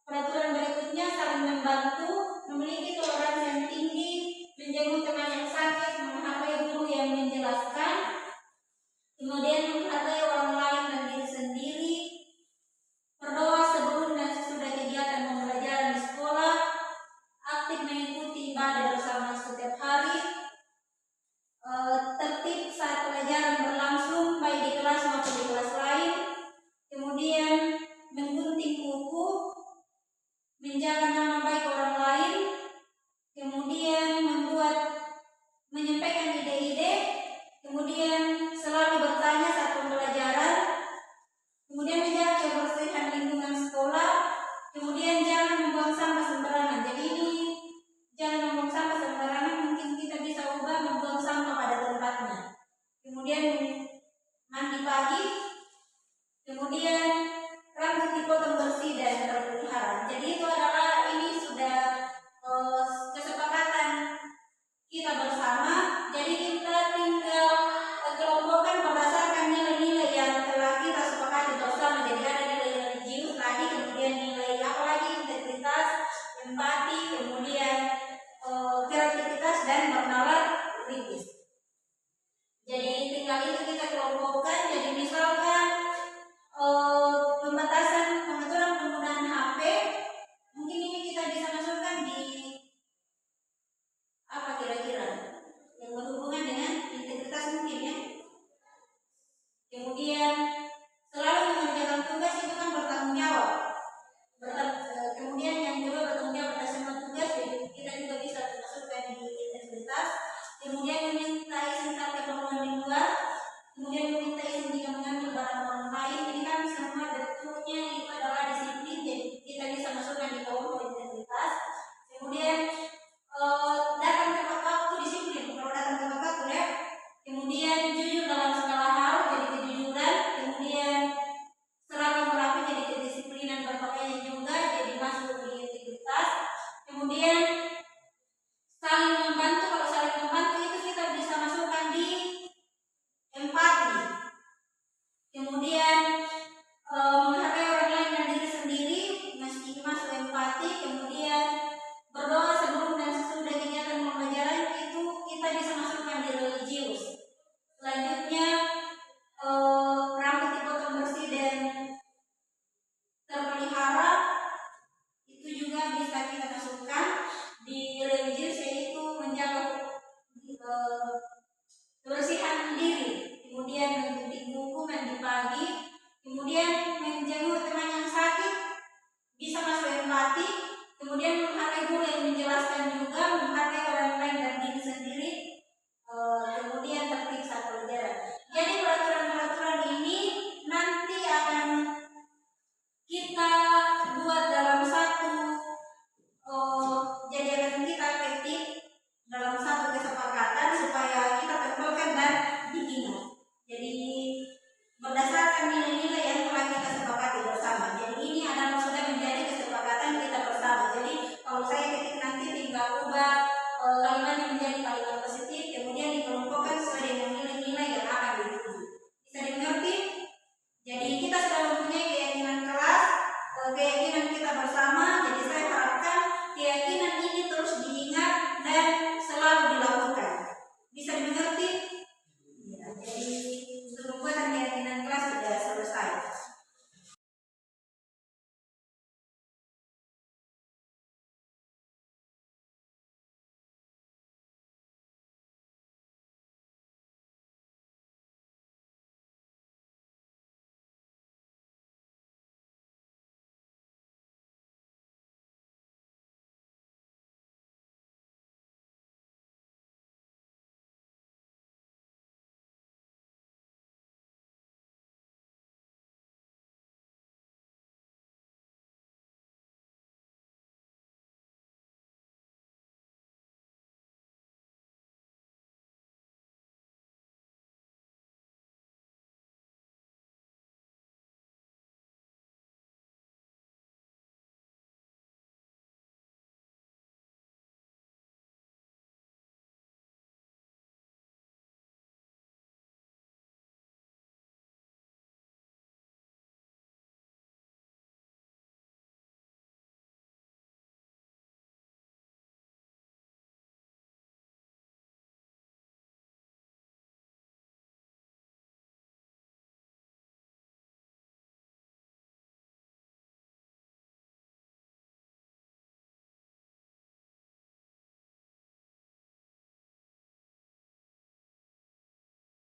D: peraturan berikutnya saling membantu, memiliki toleransi yang tinggi, menjenguk teman yang sakit, menghargai guru yang menjelaskan, kemudian menghargai orang lain dan diri sendiri, berdoa sebelum dan sesudah kegiatan pembelajaran di sekolah, aktif mengikuti ibadah bersama setiap hari, tertib saat pelajaran berlangsung baik di kelas maupun di kelas lain, kemudian menggunting kuku, menjaga nama baik orang lain, kemudian menyampaikan ide-ide, kemudian selalu bertanya saat pembelajaran, kemudian menjaga kebersihan lingkungan sekolah, kemudian jangan membuang sampah sembarangan. Jadi ini jangan membuang sampah sembarangan, mungkin kita bisa ubah membuang sampah pada tempatnya. Kemudian mandi pagi, kemudian rambut dipotong bersih dan terpelihara. Jadi itu adalah ini sudah kesepakatan kita bersama. Jadi kita tinggal kelompokkan berdasarkan nilai-nilai yang telah kita sepakati bersama. Jadi ada nilai religius tadi, kemudian nilai apa lagi, integritas, empati, kemudian kreativitas dan bernalar kritis. Jadi tinggal itu kita kelompokkan. Jadi misalkan pengaturan penggunaan HP, mungkin ini kita bisa masukkan di apa kira-kira yang berhubungan dengan integritas mungkin ya. Kemudian selalu mengerjakan tugas itu kan bertanggung jawab. Kemudian yang kedua bertanggung jawab atas semua tugas, jadi kita juga bisa masukkan di integritas. Kemudian meminta izin saat keperluan di luar, kemudian meminta izin jika mengambil barang orang lain. Ini kan semua